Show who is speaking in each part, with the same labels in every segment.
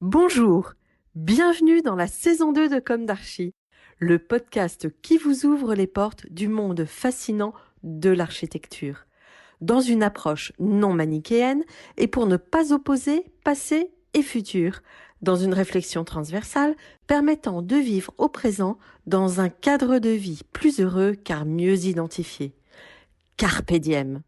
Speaker 1: Bonjour, bienvenue dans la saison 2 de Comme d'Archi, le podcast qui vous ouvre les portes du monde fascinant de l'architecture, dans une approche non manichéenne et pour ne pas opposer passé et futur, dans une réflexion transversale permettant de vivre au présent dans un cadre de vie plus heureux car mieux identifié. Carpe diem.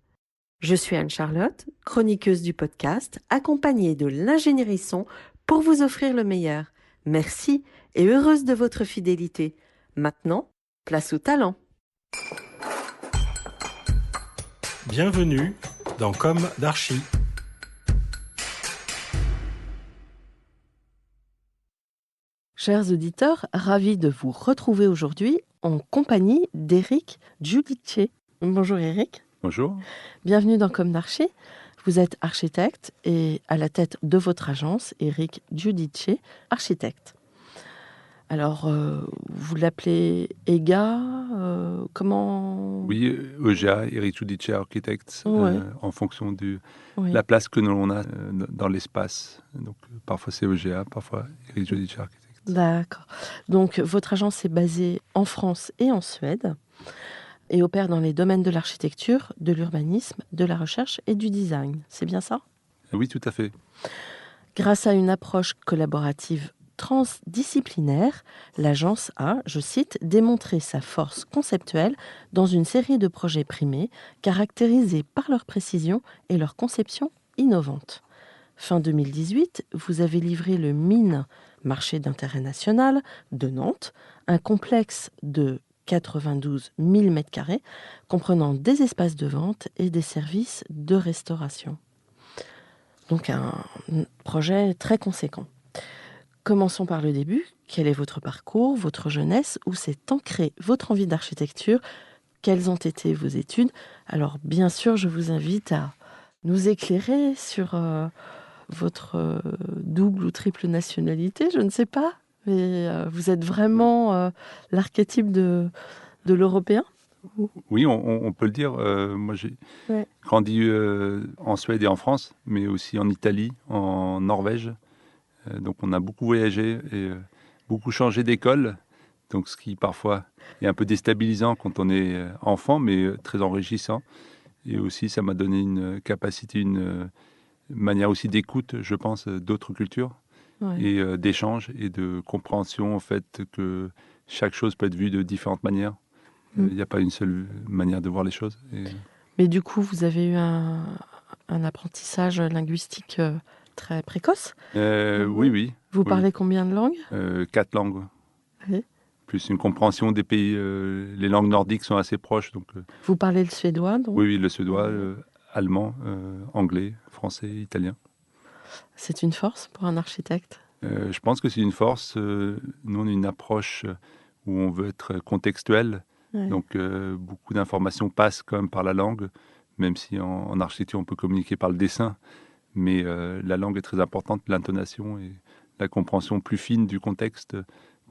Speaker 1: Je suis Anne-Charlotte, chroniqueuse du podcast, accompagnée de l'ingénierie son pour vous offrir le meilleur. Merci et heureuse de votre fidélité. Maintenant, place au talent.
Speaker 2: Bienvenue dans Comme d'Archi.
Speaker 1: Chers auditeurs, ravis de vous retrouver aujourd'hui en compagnie d'Éric Giudice. Bonjour Éric.
Speaker 3: Bonjour.
Speaker 1: Bienvenue dans Comme d'Archi. Vous êtes architecte et à la tête de votre agence, Éric Giudice, architecte. Alors, vous l'appelez EGA, comment...
Speaker 3: Oui, EGA, Éric Giudice Architects,
Speaker 1: Ouais.
Speaker 3: en fonction de
Speaker 1: Oui.
Speaker 3: la place que l'on a dans l'espace. Donc, parfois c'est EGA, parfois Éric Giudice Architects.
Speaker 1: D'accord. Donc, votre agence est basée en France et en Suède et opère dans les domaines de l'architecture, de l'urbanisme, de la recherche et du design. C'est bien ça ?
Speaker 3: Oui, tout à fait.
Speaker 1: Grâce à une approche collaborative transdisciplinaire, l'agence a, je cite, démontré sa force conceptuelle dans une série de projets primés caractérisés par leur précision et leur conception innovante. Fin 2018, vous avez livré le MINE, marché d'intérêt national, de Nantes, un complexe de 92 000 m², comprenant des espaces de vente et des services de restauration. Donc un projet très conséquent. Commençons par le début. Quel est votre parcours, votre jeunesse, où s'est ancrée votre envie d'architecture? Quelles ont été vos études? Alors bien sûr, je vous invite à nous éclairer sur votre double ou triple nationalité, je ne sais pas, mais vous êtes vraiment l'archétype de l'Européen?
Speaker 3: Oui, on peut le dire. Moi, j'ai grandi en Suède et en France, mais aussi en Italie, en Norvège. Donc, on a beaucoup voyagé et beaucoup changé d'école. Donc, ce qui parfois est un peu déstabilisant quand on est enfant, mais très enrichissant. Et aussi, ça m'a donné une capacité, une manière aussi d'écoute, je pense, d'autres cultures et d'échange et de compréhension, en fait, que chaque chose peut être vue de différentes manières. Il n'y a pas une seule manière de voir les choses.
Speaker 1: Mais du coup, vous avez eu un apprentissage linguistique très précoce.
Speaker 3: Oui.
Speaker 1: Vous
Speaker 3: Oui.
Speaker 1: parlez combien de langues?
Speaker 3: 4 langues.
Speaker 1: Oui.
Speaker 3: Plus une compréhension des pays. Les langues nordiques sont assez proches. Donc,
Speaker 1: Vous parlez le suédois, donc?
Speaker 3: oui, le suédois, allemand, anglais, français, italien.
Speaker 1: C'est une force pour un architecte?
Speaker 3: Je pense que c'est une force. Nous, on a une approche où on veut être contextuel.
Speaker 1: Ouais.
Speaker 3: Donc, beaucoup d'informations passent quand même par la langue, même si en architecture, on peut communiquer par le dessin. Mais la langue est très importante, l'intonation et la compréhension plus fine du contexte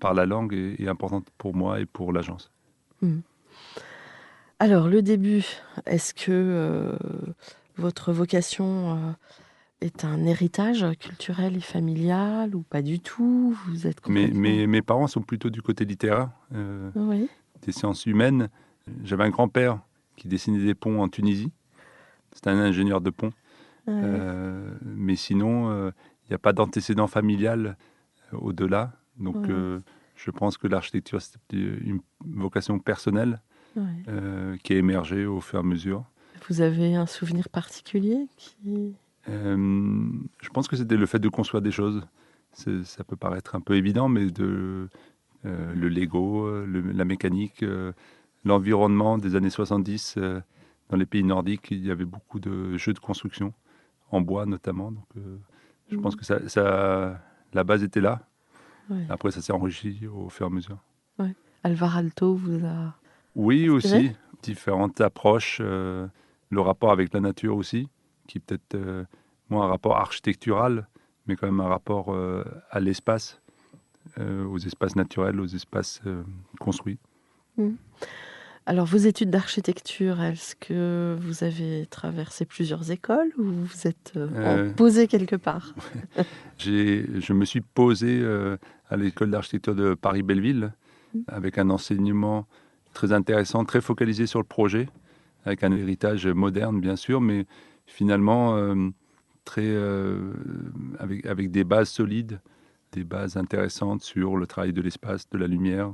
Speaker 3: par la langue est importante pour moi et pour l'agence.
Speaker 1: Alors, le début, est-ce que votre vocation est un héritage culturel et familial ou pas du tout? Vous êtes complètement...
Speaker 3: Mes parents sont plutôt du côté littéraire,
Speaker 1: Oui.
Speaker 3: des sciences humaines. J'avais un grand-père qui dessinait des ponts en Tunisie. C'était un ingénieur de pont.
Speaker 1: Ouais.
Speaker 3: Mais sinon, il n'y a pas d'antécédent familial au-delà. Donc,
Speaker 1: Ouais.
Speaker 3: je pense que l'architecture, c'est une vocation personnelle
Speaker 1: Ouais.
Speaker 3: qui a émergé au fur et à mesure.
Speaker 1: Vous avez un souvenir particulier qui...
Speaker 3: Je pense que c'était le fait de construire des choses. Ça peut paraître un peu évident, mais le Lego, la mécanique, l'environnement des années 70, dans les pays nordiques, il y avait beaucoup de jeux de construction, en bois notamment. Donc, je pense que la base était là.
Speaker 1: Ouais.
Speaker 3: Après, ça s'est enrichi au fur et à mesure.
Speaker 1: Ouais. Alvar Aalto vous a...
Speaker 3: Oui,
Speaker 1: inspiré?
Speaker 3: aussi. Différentes approches. Le rapport avec la nature aussi, qui est peut-être moins un rapport architectural, mais quand même un rapport à l'espace, aux espaces naturels, aux espaces construits.
Speaker 1: Alors, vos études d'architecture, est-ce que vous avez traversé plusieurs écoles ou vous êtes posé quelque part?
Speaker 3: Je me suis posé à l'école d'architecture de Paris-Belleville avec un enseignement très intéressant, très focalisé sur le projet, avec un héritage moderne bien sûr, mais finalement avec des bases solides, des bases intéressantes sur le travail de l'espace, de la lumière,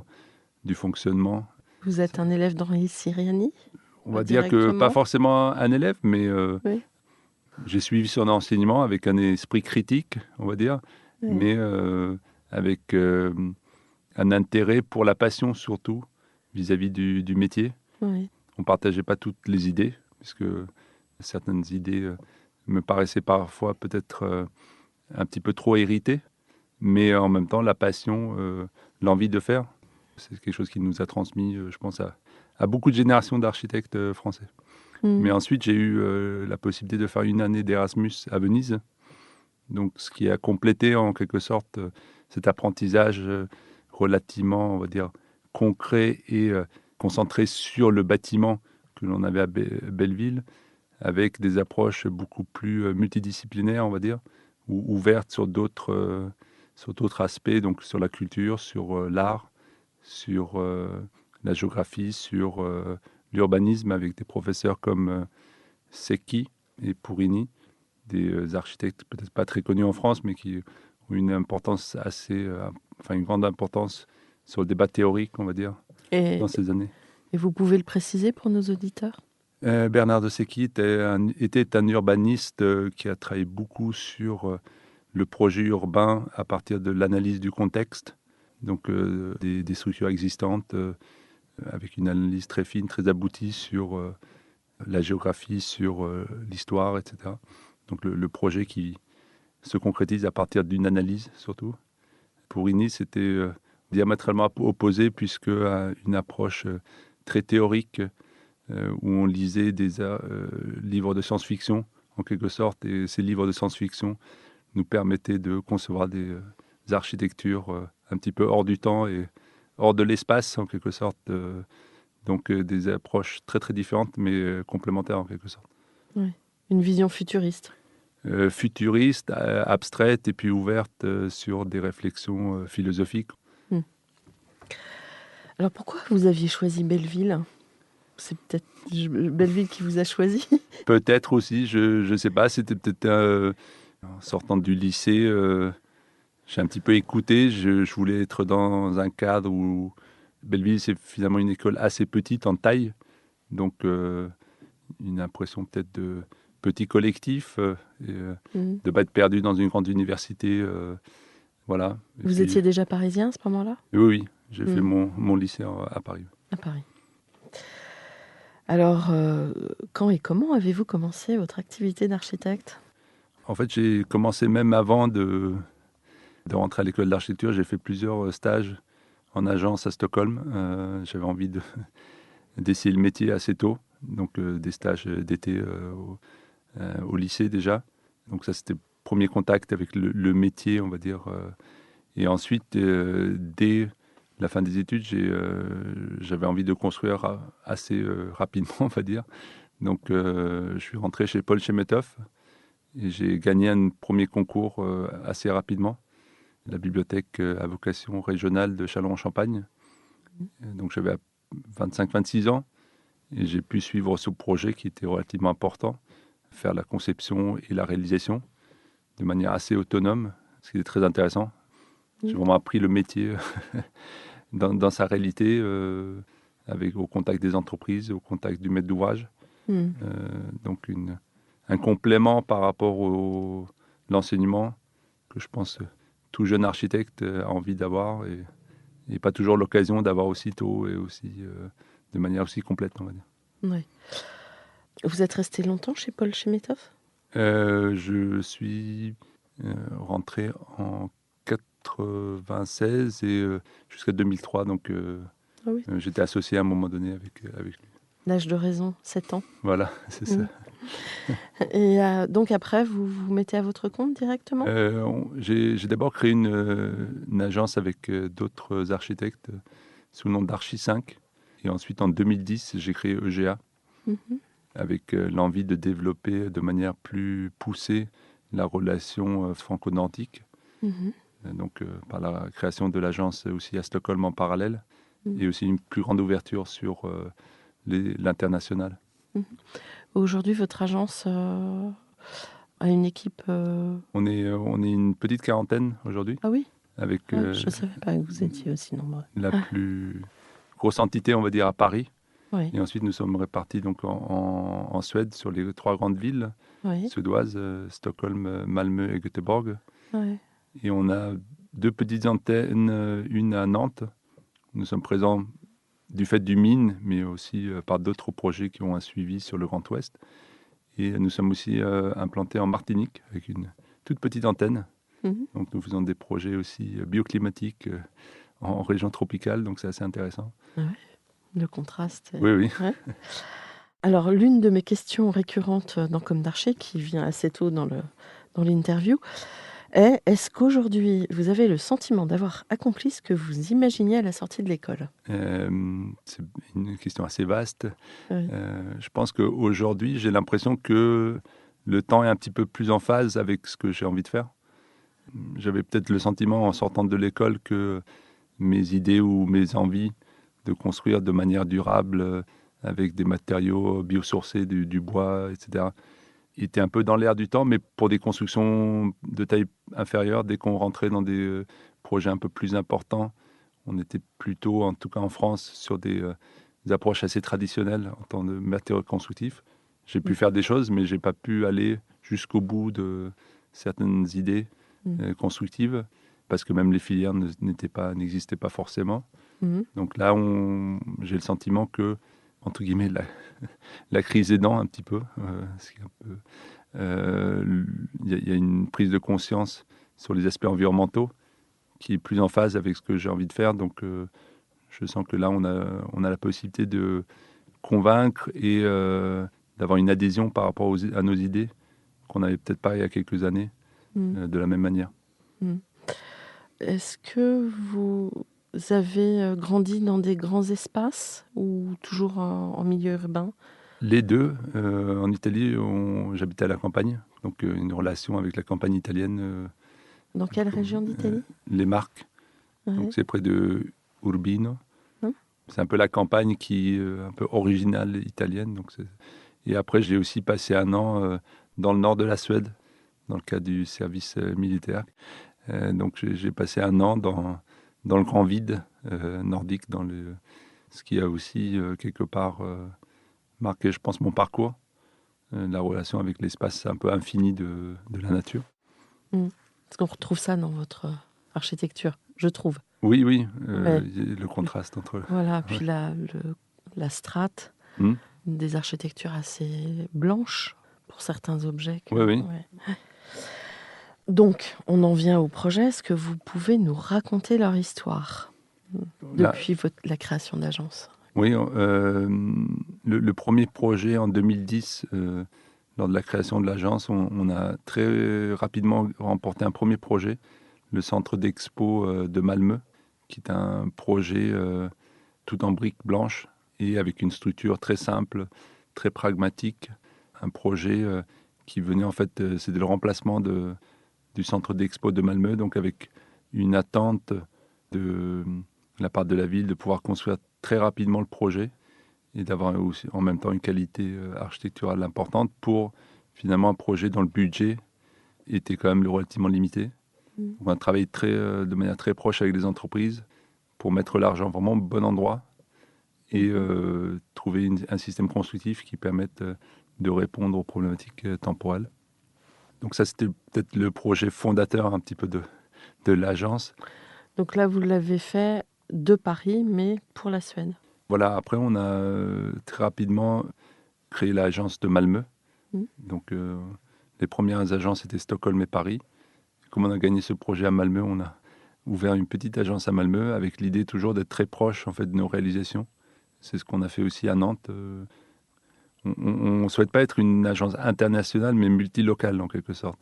Speaker 3: du fonctionnement.
Speaker 1: Vous êtes un élève d'Henri Siriani?
Speaker 3: On va dire que pas forcément un élève, mais
Speaker 1: Oui.
Speaker 3: j'ai suivi son enseignement avec un esprit critique, on va dire,
Speaker 1: Oui.
Speaker 3: mais avec un intérêt pour la passion surtout vis-à-vis du métier.
Speaker 1: Oui.
Speaker 3: On ne partageait pas toutes les idées, puisque certaines idées me paraissaient parfois peut-être un petit peu trop héritées, mais en même temps la passion, l'envie de faire, c'est quelque chose qui nous a transmis, je pense, à beaucoup de générations d'architectes français. Mais ensuite, j'ai eu la possibilité de faire une année d'Erasmus à Venise, donc ce qui a complété en quelque sorte cet apprentissage relativement, on va dire, concret et concentré sur le bâtiment que l'on avait à Belleville, avec des approches beaucoup plus multidisciplinaires, on va dire, ou ouvertes sur d'autres aspects, donc sur la culture, sur l'art, sur la géographie, sur l'urbanisme, avec des professeurs comme Secchi et Pourini, des architectes peut-être pas très connus en France, mais qui ont une importance une grande importance sur le débat théorique, on va dire, dans ces années.
Speaker 1: Et vous pouvez le préciser pour nos auditeurs?
Speaker 3: Bernard de Secchi était un urbaniste qui a travaillé beaucoup sur le projet urbain à partir de l'analyse du contexte, donc des structures existantes, avec une analyse très fine, très aboutie sur la géographie, sur l'histoire, etc. Donc le projet qui se concrétise à partir d'une analyse surtout. Pour Pourini, c'était diamétralement opposé, puisque une approche très théorique où on lisait des livres de science-fiction en quelque sorte, et ces livres de science-fiction nous permettaient de concevoir des architectures un petit peu hors du temps et hors de l'espace en quelque sorte. Donc des approches très très différentes, mais complémentaires en quelque sorte.
Speaker 1: Oui. Une vision futuriste.
Speaker 3: Futuriste, abstraite et puis ouverte sur des réflexions philosophiques.
Speaker 1: Alors pourquoi vous aviez choisi Belleville? C'est peut-être Belleville qui vous a choisi?
Speaker 3: Peut-être aussi, je ne sais pas, c'était peut-être en sortant du lycée, j'ai un petit peu écouté, je voulais être dans un cadre où Belleville, c'est finalement une école assez petite en taille, donc une impression peut-être de petit collectif, et de ne pas être perdu dans une grande université. Voilà.
Speaker 1: Vous étiez déjà parisien à ce moment-là?
Speaker 3: Oui, j'ai fait mon lycée à Paris.
Speaker 1: À Paris. Alors, quand et comment avez-vous commencé votre activité d'architecte?
Speaker 3: En fait, j'ai commencé même avant de rentrer à l'école d'architecture. J'ai fait plusieurs stages en agence à Stockholm. J'avais envie d'essayer le métier assez tôt. Donc, des stages d'été au lycée déjà. Donc, ça, c'était le premier contact avec le métier, on va dire. Et ensuite, dès la fin des études, j'avais envie de construire assez rapidement, on va dire. Donc, je suis rentré chez Paul Chemetov et j'ai gagné un premier concours assez rapidement. La bibliothèque à vocation régionale de Châlons-en-Champagne. Donc, j'avais 25-26 ans et j'ai pu suivre ce projet qui était relativement important, faire la conception et la réalisation de manière assez autonome, ce qui est très intéressant. J'ai vraiment appris le métier dans sa réalité, au contact des entreprises, au contact du maître d'ouvrage. Donc un complément par rapport l'enseignement que je pense tout jeune architecte a envie d'avoir et pas toujours l'occasion d'avoir aussi tôt et aussi de manière aussi complète, on va dire.
Speaker 1: Ouais. Vous êtes resté longtemps chez Paul Chemetov?
Speaker 3: Je suis rentré en 96 et jusqu'à 2003, donc j'étais associé à un moment donné avec lui.
Speaker 1: L'âge de raison, 7 ans.
Speaker 3: Voilà, c'est ça.
Speaker 1: Et donc après, vous vous mettez à votre compte directement?
Speaker 3: J'ai d'abord créé une agence avec d'autres architectes sous le nom d'Archi 5. Et ensuite, en 2010, j'ai créé EGA avec l'envie de développer de manière plus poussée la relation franco-nordique. Donc, par la création de l'agence aussi à Stockholm en parallèle et aussi une plus grande ouverture sur l'international.
Speaker 1: Aujourd'hui, votre agence a une équipe...
Speaker 3: On est une petite quarantaine aujourd'hui.
Speaker 1: Ah oui,
Speaker 3: avec
Speaker 1: je ne savais pas que vous étiez aussi nombreux.
Speaker 3: la plus grosse entité, on va dire, à Paris.
Speaker 1: Oui,
Speaker 3: Et ensuite, nous sommes répartis donc en Suède sur les 3 grandes villes
Speaker 1: oui,
Speaker 3: suédoises, Stockholm, Malmö et Göteborg.
Speaker 1: oui.
Speaker 3: Et on a 2 petites antennes, une à Nantes. Nous sommes présents du fait du mine, mais aussi par d'autres projets qui ont un suivi sur le Grand Ouest. Et nous sommes aussi implantés en Martinique avec une toute petite antenne. Donc nous faisons des projets aussi bioclimatiques en région tropicale, donc c'est assez intéressant.
Speaker 1: Ah ouais, le contraste.
Speaker 3: Oui, oui.
Speaker 1: Ouais. Alors, l'une de mes questions récurrentes dans Comme d'Archer, qui vient assez tôt dans l'interview, est-ce qu'aujourd'hui, vous avez le sentiment d'avoir accompli ce que vous imaginiez à la sortie de l'école ?
Speaker 3: C'est une question assez vaste.
Speaker 1: Oui.
Speaker 3: Je pense qu'aujourd'hui, j'ai l'impression que le temps est un petit peu plus en phase avec ce que j'ai envie de faire. J'avais peut-être le sentiment en sortant de l'école que mes idées ou mes envies de construire de manière durable avec des matériaux biosourcés, du bois, etc., étaient un peu dans l'air du temps, mais pour des constructions de taille inférieure, dès qu'on rentrait dans des projets un peu plus importants, on était plutôt, en tout cas en France, sur des approches assez traditionnelles en tant que matériaux constructifs. J'ai pu faire des choses, mais je n'ai pas pu aller jusqu'au bout de certaines idées constructives, parce que même les filières n'existaient pas forcément. Donc là, j'ai le sentiment que, entre guillemets, la crise aidant un petit peu, il y a une prise de conscience sur les aspects environnementaux qui est plus en phase avec ce que j'ai envie de faire. Donc je sens que là, on a la possibilité de convaincre et d'avoir une adhésion par rapport à nos idées qu'on n'avait peut-être pas il y a quelques années, de la même manière.
Speaker 1: Est-ce que vous avez grandi dans des grands espaces ou toujours en milieu urbain ?
Speaker 3: Les deux. En Italie, j'habitais à la campagne, donc une relation avec la campagne italienne.
Speaker 1: Dans quelle région d'Italie ?
Speaker 3: Les Marques.
Speaker 1: Ouais.
Speaker 3: Donc c'est près de Urbino. C'est un peu la campagne qui est un peu originale italienne. Et après, j'ai aussi passé un an dans le nord de la Suède, dans le cadre du service militaire. Donc j'ai passé un an dans le grand vide nordique, ce qui a aussi quelque part marqué, je pense, mon parcours. La relation avec l'espace un peu infini de la nature.
Speaker 1: Parce qu'on retrouve ça dans votre architecture, je trouve.
Speaker 3: Oui, le contraste entre...
Speaker 1: Voilà, puis la strate, des architectures assez blanches pour certains objets.
Speaker 3: Oui.
Speaker 1: Donc, on en vient au projet. Est-ce que vous pouvez nous raconter leur histoire depuis la création d'agence ?
Speaker 3: Oui, le premier projet en 2010, lors de la création de l'agence, on a très rapidement remporté un premier projet, le centre d'expo de Malmö, qui est un projet tout en briques blanches et avec une structure très simple, très pragmatique. Un projet qui venait en fait, c'était le remplacement du centre d'expo de Malmö, donc avec une attente de la part de la ville de pouvoir construire très rapidement le projet et d'avoir aussi en même temps une qualité architecturale importante pour finalement un projet dont le budget était quand même relativement limité. On a travaillé de manière très proche avec les entreprises pour mettre l'argent vraiment au bon endroit et trouver un système constructif qui permette de répondre aux problématiques temporelles. Donc ça, c'était peut-être le projet fondateur un petit peu de l'agence.
Speaker 1: Donc là, vous l'avez fait de Paris, mais pour la Suède.
Speaker 3: Voilà, après, on a très rapidement créé l'agence de Malmö. Donc les premières agences étaient Stockholm et Paris. Comme on a gagné ce projet à Malmö, on a ouvert une petite agence à Malmö avec l'idée toujours d'être très proche en fait, de nos réalisations. C'est ce qu'on a fait aussi à Nantes. On ne souhaite pas être une agence internationale, mais multilocale en quelque sorte.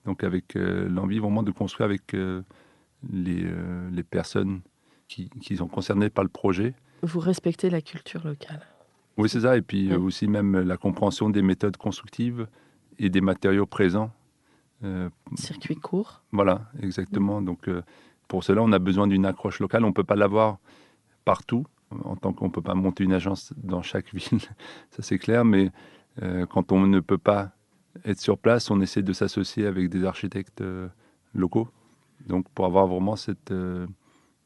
Speaker 3: Donc avec l'envie vraiment de construire avec les personnes qui sont concernées par le projet
Speaker 1: Vous respectez la culture locale.
Speaker 3: Oui, c'est ça. Et puis aussi même la compréhension des méthodes constructives et des matériaux présents.
Speaker 1: Circuit court.
Speaker 3: Voilà, exactement. Donc pour cela, on a besoin d'une accroche locale. On ne peut pas l'avoir partout, en tant qu'on ne peut pas monter une agence dans chaque ville, ça c'est clair. Mais quand on ne peut pas être sur place, on essaie de s'associer avec des architectes locaux. Donc pour avoir vraiment ce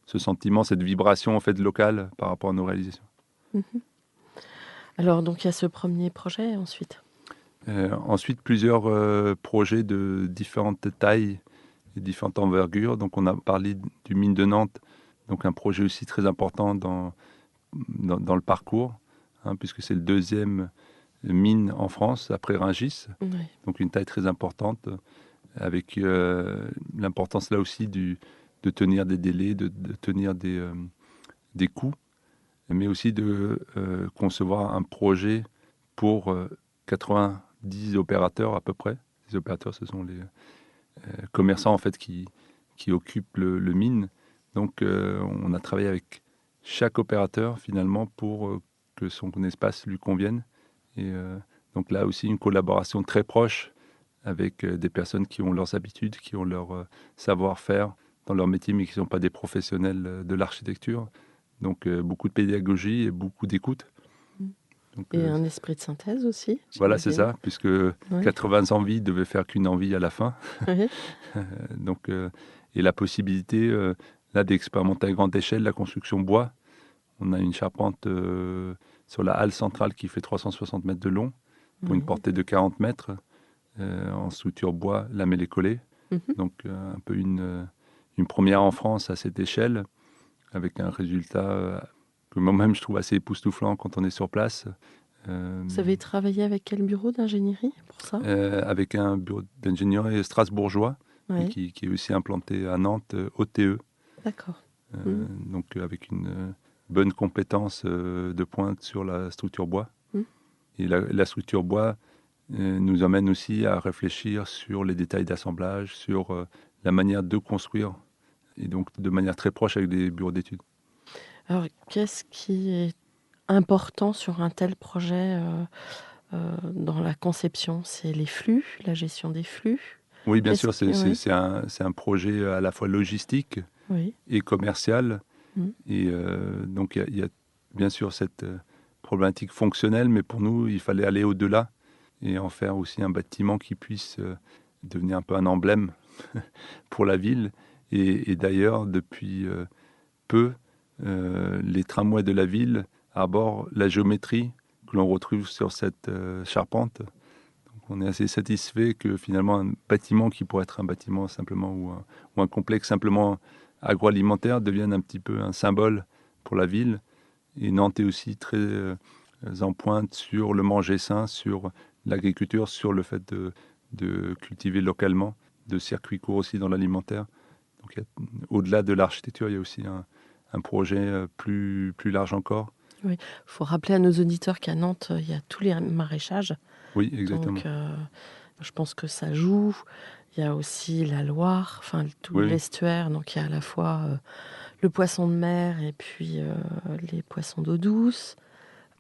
Speaker 3: sentiment, cette vibration en fait locale par rapport à nos réalisations.
Speaker 1: Alors donc il y a ce premier projet ensuite.
Speaker 3: Ensuite, plusieurs projets de différentes tailles et différentes envergures. Donc, on a parlé du mine de Nantes, donc un projet aussi très important dans le parcours, puisque c'est le deuxième mine en France après Rungis.
Speaker 1: Oui.
Speaker 3: Donc, une taille très importante, avec l'importance là aussi de tenir des délais, de tenir des coûts, mais aussi de concevoir un projet pour 90 opérateurs à peu près. Les opérateurs, ce sont les commerçants en fait qui occupent le mine. Donc on a travaillé avec chaque opérateur finalement pour que son espace lui convienne. Et donc là aussi une collaboration très proche avec des personnes qui ont leurs habitudes, qui ont leur savoir-faire dans leur métier, mais qui ne sont pas des professionnels de l'architecture. Donc beaucoup de pédagogie et beaucoup d'écoute. Donc,
Speaker 1: et un esprit de synthèse aussi.
Speaker 3: Voilà, c'est ça, puisque 80 envies devaient faire qu'une envie à la fin.
Speaker 1: Oui.
Speaker 3: Donc, et la possibilité là d'expérimenter à grande échelle la construction bois. On a une charpente sur la halle centrale qui fait 360 mètres de long pour une portée de 40 mètres en structure bois lamellé collé. Donc un peu une première en France à cette échelle, avec un résultat que moi-même je trouve assez époustouflant quand on est sur place.
Speaker 1: Vous avez travaillé avec quel bureau d'ingénierie pour ça?
Speaker 3: Avec un bureau d'ingénierie strasbourgeois qui est aussi implanté à Nantes, OTE.
Speaker 1: D'accord.
Speaker 3: Donc avec une bonne compétence de pointe sur la structure bois. Et la structure bois nous amène aussi à réfléchir sur les détails d'assemblage, sur la manière de construire, et donc de manière très proche avec des bureaux d'études.
Speaker 1: Alors, qu'est-ce qui est important sur un tel projet dans la conception? C'est les flux, la gestion des flux?
Speaker 3: Oui, bien sûr, c'est un projet à la fois logistique et commercial. Et donc, il y a bien sûr cette problématique fonctionnelle, mais pour nous, il fallait aller au-delà et en faire aussi un bâtiment qui puisse devenir un peu un emblème pour la ville. Et d'ailleurs, depuis peu, les tramways de la ville abordent la géométrie que l'on retrouve sur cette charpente. Donc, on est assez satisfait que finalement un bâtiment qui pourrait être un bâtiment simplement ou un complexe simplement agroalimentaire devienne un petit peu un symbole pour la ville. Et Nantes est aussi très en pointe sur le manger sain, sur l'agriculture, sur le fait de cultiver localement, de circuits courts aussi dans l'alimentaire. Donc au-delà de l'architecture, il y a aussi un projet plus large encore.
Speaker 1: Oui, il faut rappeler à nos auditeurs qu'à Nantes, il y a tous les maraîchages.
Speaker 3: Oui, exactement.
Speaker 1: Donc, je pense que ça joue. Il y a aussi la Loire, enfin tout l'estuaire. Donc, il y a à la fois le poisson de mer et puis les poissons d'eau douce.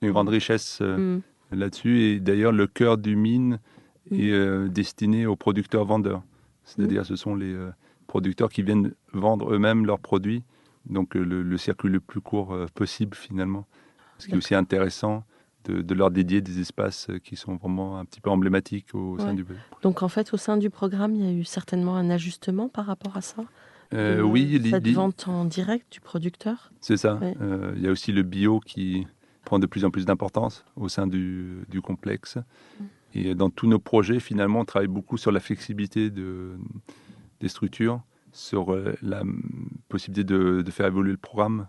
Speaker 3: Une grande richesse là-dessus. Et d'ailleurs, le cœur du mine est destiné aux producteurs-vendeurs. C'est-à-dire, ce sont les producteurs qui viennent vendre eux-mêmes leurs produits. Donc, le circuit le plus court possible, finalement. Ce qui est aussi intéressant de leur dédier des espaces qui sont vraiment un petit peu emblématiques au sein du projet.
Speaker 1: Donc, en fait, au sein du programme, il y a eu certainement un ajustement par rapport à ça?
Speaker 3: Oui.
Speaker 1: Cette vente en direct du producteur?
Speaker 3: C'est ça. Il y a aussi le bio qui prend de plus en plus d'importance au sein du complexe. Et dans tous nos projets, finalement, on travaille beaucoup sur la flexibilité des structures, sur la possibilité de faire évoluer le programme.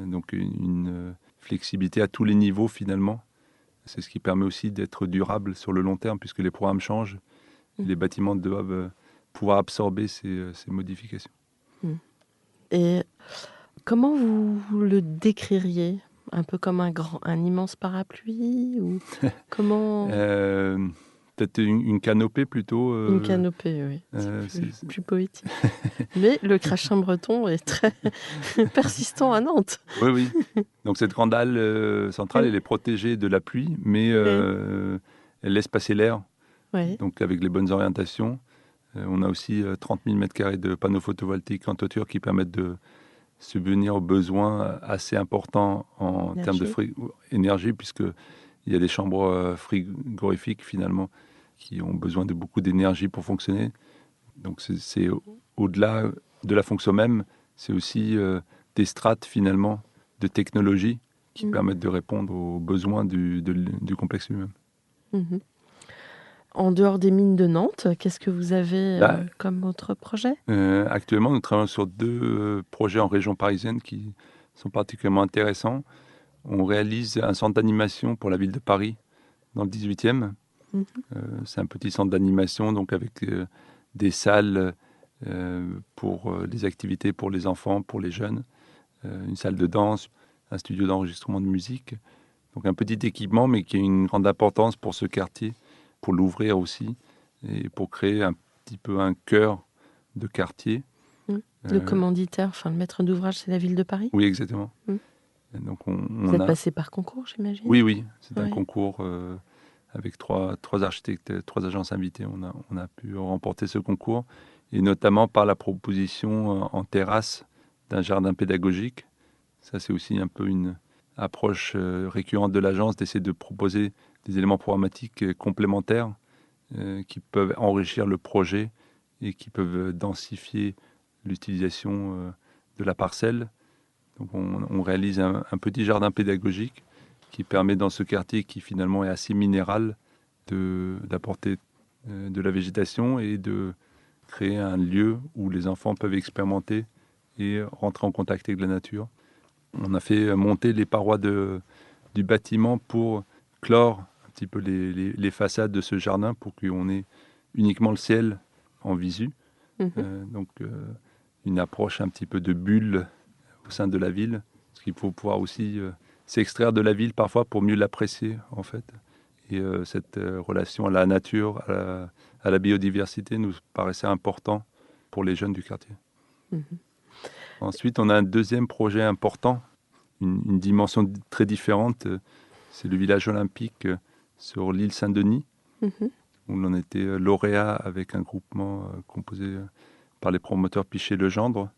Speaker 3: Donc une flexibilité à tous les niveaux, finalement. C'est ce qui permet aussi d'être durable sur le long terme, puisque les programmes changent. Les bâtiments doivent pouvoir absorber ces modifications.
Speaker 1: Et comment vous le décririez? Un peu comme un immense parapluie ou comment...
Speaker 3: peut-être une canopée plutôt.
Speaker 1: Une canopée, oui.
Speaker 3: C'est
Speaker 1: plus poétique. Mais le crachin breton est très persistant à Nantes.
Speaker 3: Oui, oui. Donc cette grande halle centrale,
Speaker 1: Oui.
Speaker 3: elle est protégée de la pluie, mais elle laisse passer l'air.
Speaker 1: Oui.
Speaker 3: Donc avec les bonnes orientations, on a aussi 30 000 m² de panneaux photovoltaïques en toiture qui permettent de subvenir aux besoins assez importants en termes de énergie, puisqu'il y a des chambres frigorifiques finalement qui ont besoin de beaucoup d'énergie pour fonctionner. Donc c'est au-delà de la fonction même, c'est aussi des strates finalement de technologie qui permettent de répondre aux besoins du complexe lui-même.
Speaker 1: Mmh. En dehors des mines de Nantes, qu'est-ce que vous avez comme autre projet ?
Speaker 3: Actuellement, nous travaillons sur 2 projets en région parisienne qui sont particulièrement intéressants. On réalise un centre d'animation pour la ville de Paris, dans le 18e. C'est un petit centre d'animation, donc avec des salles pour les activités pour les enfants, pour les jeunes, une salle de danse, un studio d'enregistrement de musique. Donc un petit équipement, mais qui a une grande importance pour ce quartier, pour l'ouvrir aussi, et pour créer un petit peu un cœur de quartier.
Speaker 1: Le commanditaire, enfin le maître d'ouvrage, c'est la ville de Paris ?
Speaker 3: Oui, exactement. Donc
Speaker 1: vous êtes passé par concours, j'imagine ?
Speaker 3: Oui, c'est un concours avec trois architectes, 3 agences invitées. On a pu remporter ce concours, et notamment par la proposition en terrasse d'un jardin pédagogique. Ça, c'est aussi un peu une approche récurrente de l'agence, d'essayer de proposer des éléments programmatiques complémentaires qui peuvent enrichir le projet et qui peuvent densifier l'utilisation de la parcelle. Donc on réalise un petit jardin pédagogique qui permet dans ce quartier qui finalement est assez minéral d'apporter de la végétation et de créer un lieu où les enfants peuvent expérimenter et rentrer en contact avec la nature. On a fait monter les parois du bâtiment pour clore un petit peu les façades de ce jardin pour qu'on ait uniquement le ciel en visu. Donc une approche un petit peu de bulle au sein de la ville, parce qu'il faut pouvoir aussi s'extraire de la ville parfois pour mieux l'apprécier en fait. Et cette relation à la nature, à la biodiversité nous paraissait important pour les jeunes du quartier. Ensuite, on a un deuxième projet important, une dimension très différente, c'est le village olympique sur l'île Saint-Denis, où l'on était lauréat avec un groupement composé par les promoteurs Pichet-Legendre.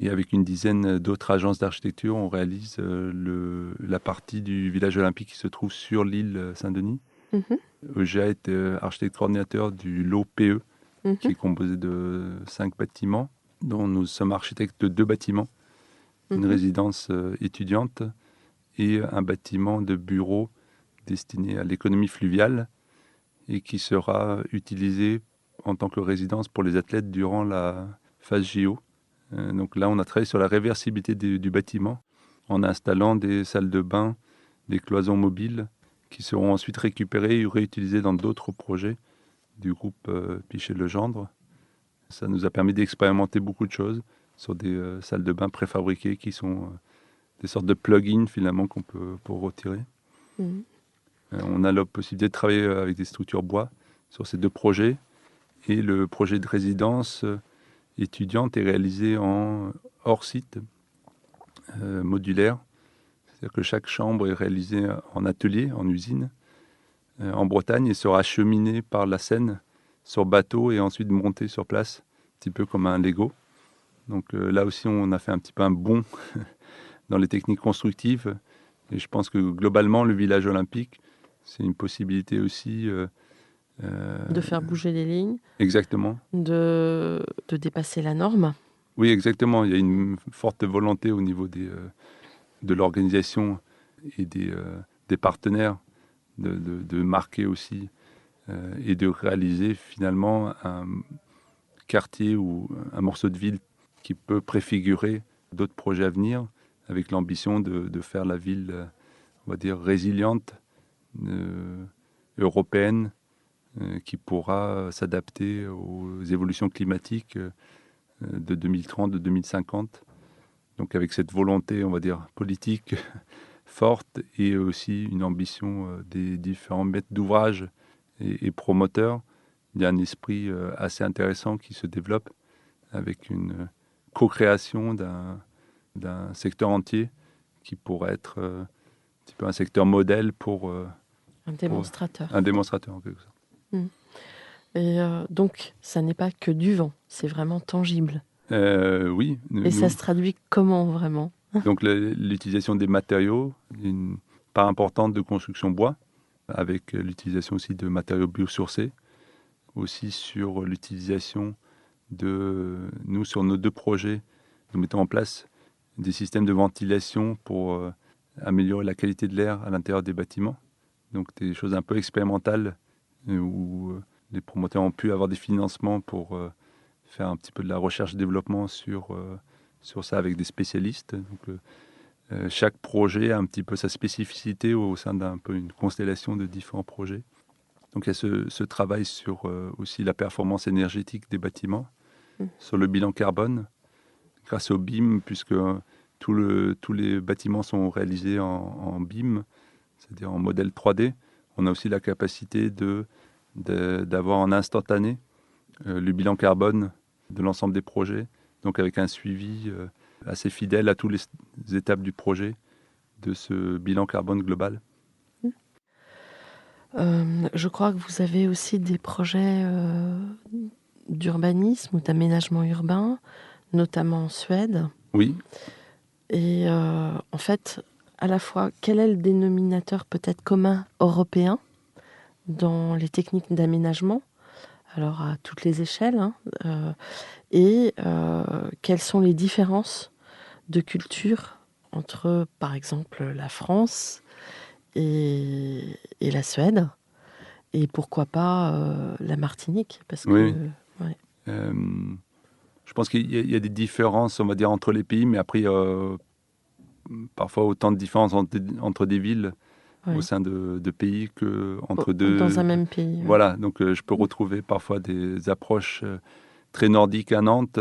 Speaker 3: Et avec une dizaine d'autres agences d'architecture, on réalise la partie du village olympique qui se trouve sur l'île Saint-Denis. EGA est architecte coordinateur du lot PE, qui est composé de 5 bâtiments, dont nous sommes architectes de 2 bâtiments, une résidence étudiante et un bâtiment de bureau destiné à l'économie fluviale et qui sera utilisé en tant que résidence pour les athlètes durant la phase JO. Donc là, on a travaillé sur la réversibilité du bâtiment en installant des salles de bain, des cloisons mobiles qui seront ensuite récupérées et réutilisées dans d'autres projets du groupe Pichet-Legendre. Ça nous a permis d'expérimenter beaucoup de choses sur des salles de bain préfabriquées qui sont des sortes de plugins finalement qu'on peut pour retirer. On a la possibilité de travailler avec des structures bois sur ces 2 projets, et le projet de résidence étudiante est réalisé en hors site modulaire, c'est-à-dire que chaque chambre est réalisée en atelier, en usine, en Bretagne, et sera acheminée par la Seine sur bateau et ensuite montée sur place, un petit peu comme un Lego. Donc là aussi, on a fait un petit peu un bond dans les techniques constructives, et je pense que globalement, le village olympique, c'est une possibilité aussi
Speaker 1: de faire bouger les lignes.
Speaker 3: Exactement.
Speaker 1: De dépasser la norme.
Speaker 3: Oui, exactement. Il y a une forte volonté au niveau de l'organisation et des partenaires de marquer aussi et de réaliser finalement un quartier ou un morceau de ville qui peut préfigurer d'autres projets à venir, avec l'ambition de faire la ville, on va dire, résiliente, européenne, qui pourra s'adapter aux évolutions climatiques de 2030, de 2050. Donc avec cette volonté, on va dire, politique forte, et aussi une ambition des différents maîtres d'ouvrage et promoteurs, il y a un esprit assez intéressant qui se développe avec une co-création d'un secteur entier qui pourrait être un petit peu un secteur modèle pour
Speaker 1: un démonstrateur.
Speaker 3: Un démonstrateur, en quelque sorte.
Speaker 1: Et donc, ça n'est pas que du vent, c'est vraiment tangible.
Speaker 3: Oui.
Speaker 1: Et ça se traduit comment, vraiment?
Speaker 3: Donc, l'utilisation des matériaux, une part importante de construction bois, avec l'utilisation aussi de matériaux biosourcés, aussi sur l'utilisation nous, sur nos 2 projets, nous mettons en place des systèmes de ventilation pour améliorer la qualité de l'air à l'intérieur des bâtiments. Donc des choses un peu expérimentales où les promoteurs ont pu avoir des financements pour faire un petit peu de la recherche-développement sur ça avec des spécialistes. Donc, chaque projet a un petit peu sa spécificité au sein d'un peu une constellation de différents projets. Donc il y a ce travail sur aussi la performance énergétique des bâtiments, sur le bilan carbone, grâce au BIM, puisque tous les bâtiments sont réalisés en BIM, c'est-à-dire en modèle 3D. On a aussi la capacité d'avoir en instantané le bilan carbone de l'ensemble des projets, donc avec un suivi assez fidèle à toutes les étapes du projet de ce bilan carbone global.
Speaker 1: Je crois que vous avez aussi des projets d'urbanisme ou d'aménagement urbain, notamment en Suède.
Speaker 3: Oui.
Speaker 1: Et en fait, à la fois, quel est le dénominateur peut-être commun européen dans les techniques d'aménagement, alors à toutes les échelles, et quelles sont les différences de culture entre, par exemple, la France et la Suède, et pourquoi pas la Martinique, parce que...
Speaker 3: Oui.
Speaker 1: Ouais.
Speaker 3: Je pense qu'il y a des différences, on va dire, entre les pays, mais après, parfois autant de différences entre des villes au sein de pays qu'entre deux...
Speaker 1: Dans un même pays.
Speaker 3: Voilà, donc je peux retrouver parfois des approches très nordiques à Nantes,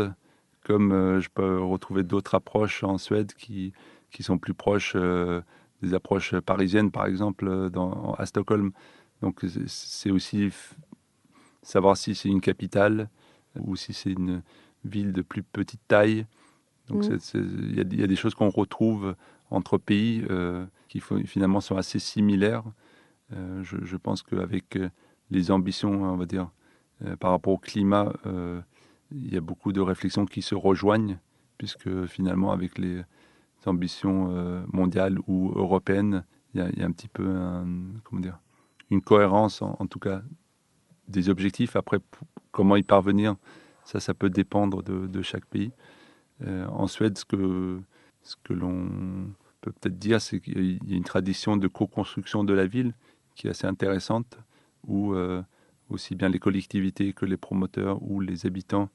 Speaker 3: comme je peux retrouver d'autres approches en Suède qui sont plus proches des approches parisiennes, par exemple, à Stockholm. Donc c'est aussi savoir si c'est une capitale ou si c'est une ville de plus petite taille. Donc il y a des choses qu'on retrouve entre pays qui finalement sont assez similaires. Je pense qu'avec les ambitions, on va dire, par rapport au climat, il y a beaucoup de réflexions qui se rejoignent, puisque finalement, avec les ambitions mondiales ou européennes, il y a un petit peu une cohérence, en tout cas, des objectifs. Après, comment y parvenir, ça peut dépendre de chaque pays. En Suède, ce que l'on peut peut-être dire, c'est qu'il y a une tradition de co-construction de la ville qui est assez intéressante, où aussi bien les collectivités que les promoteurs ou les habitants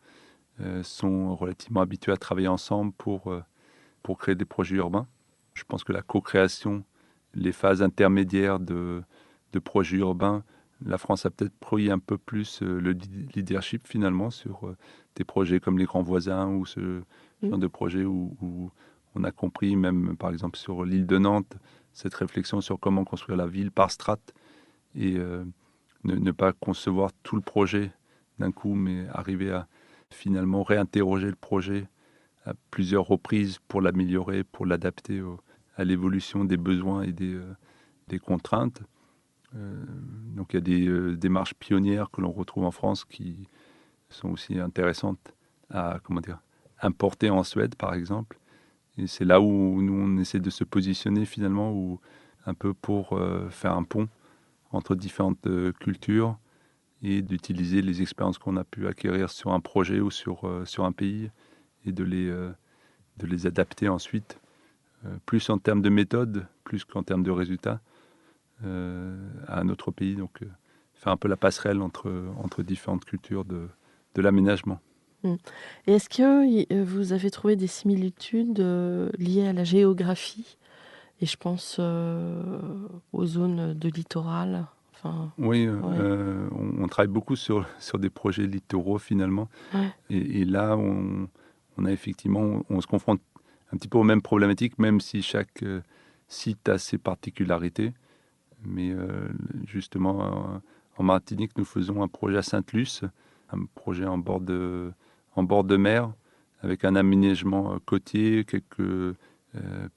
Speaker 3: sont relativement habitués à travailler ensemble pour créer des projets urbains. Je pense que la co-création, les phases intermédiaires de projets urbains, la France a peut-être pris un peu plus le leadership finalement sur des projets comme les Grands Voisins ou ce genre de projets où on a compris, même par exemple sur l'île de Nantes, cette réflexion sur comment construire la ville par strates et ne pas concevoir tout le projet d'un coup, mais arriver à finalement réinterroger le projet à plusieurs reprises pour l'améliorer, pour l'adapter à l'évolution des besoins et des contraintes. Donc il y a des démarches pionnières que l'on retrouve en France qui sont aussi intéressantes à importer en Suède, par exemple. Et c'est là où nous, on essaie de se positionner finalement, un peu pour faire un pont entre différentes cultures et d'utiliser les expériences qu'on a pu acquérir sur un projet ou sur un pays et de les adapter ensuite, plus en termes de méthode, plus qu'en termes de résultats, à un autre pays. Donc, faire un peu la passerelle entre différentes cultures de l'aménagement.
Speaker 1: Et est-ce que vous avez trouvé des similitudes liées à la géographie? Et je pense aux zones de littoral.
Speaker 3: Oui,
Speaker 1: ouais.
Speaker 3: on travaille beaucoup sur des projets littoraux finalement.
Speaker 1: Ouais.
Speaker 3: Et là, on a effectivement, on se confronte un petit peu aux mêmes problématiques, même si chaque site a ses particularités. Mais justement, En Martinique, nous faisons un projet à Sainte-Luce, un projet en bord de mer, avec un aménagement côtier, quelques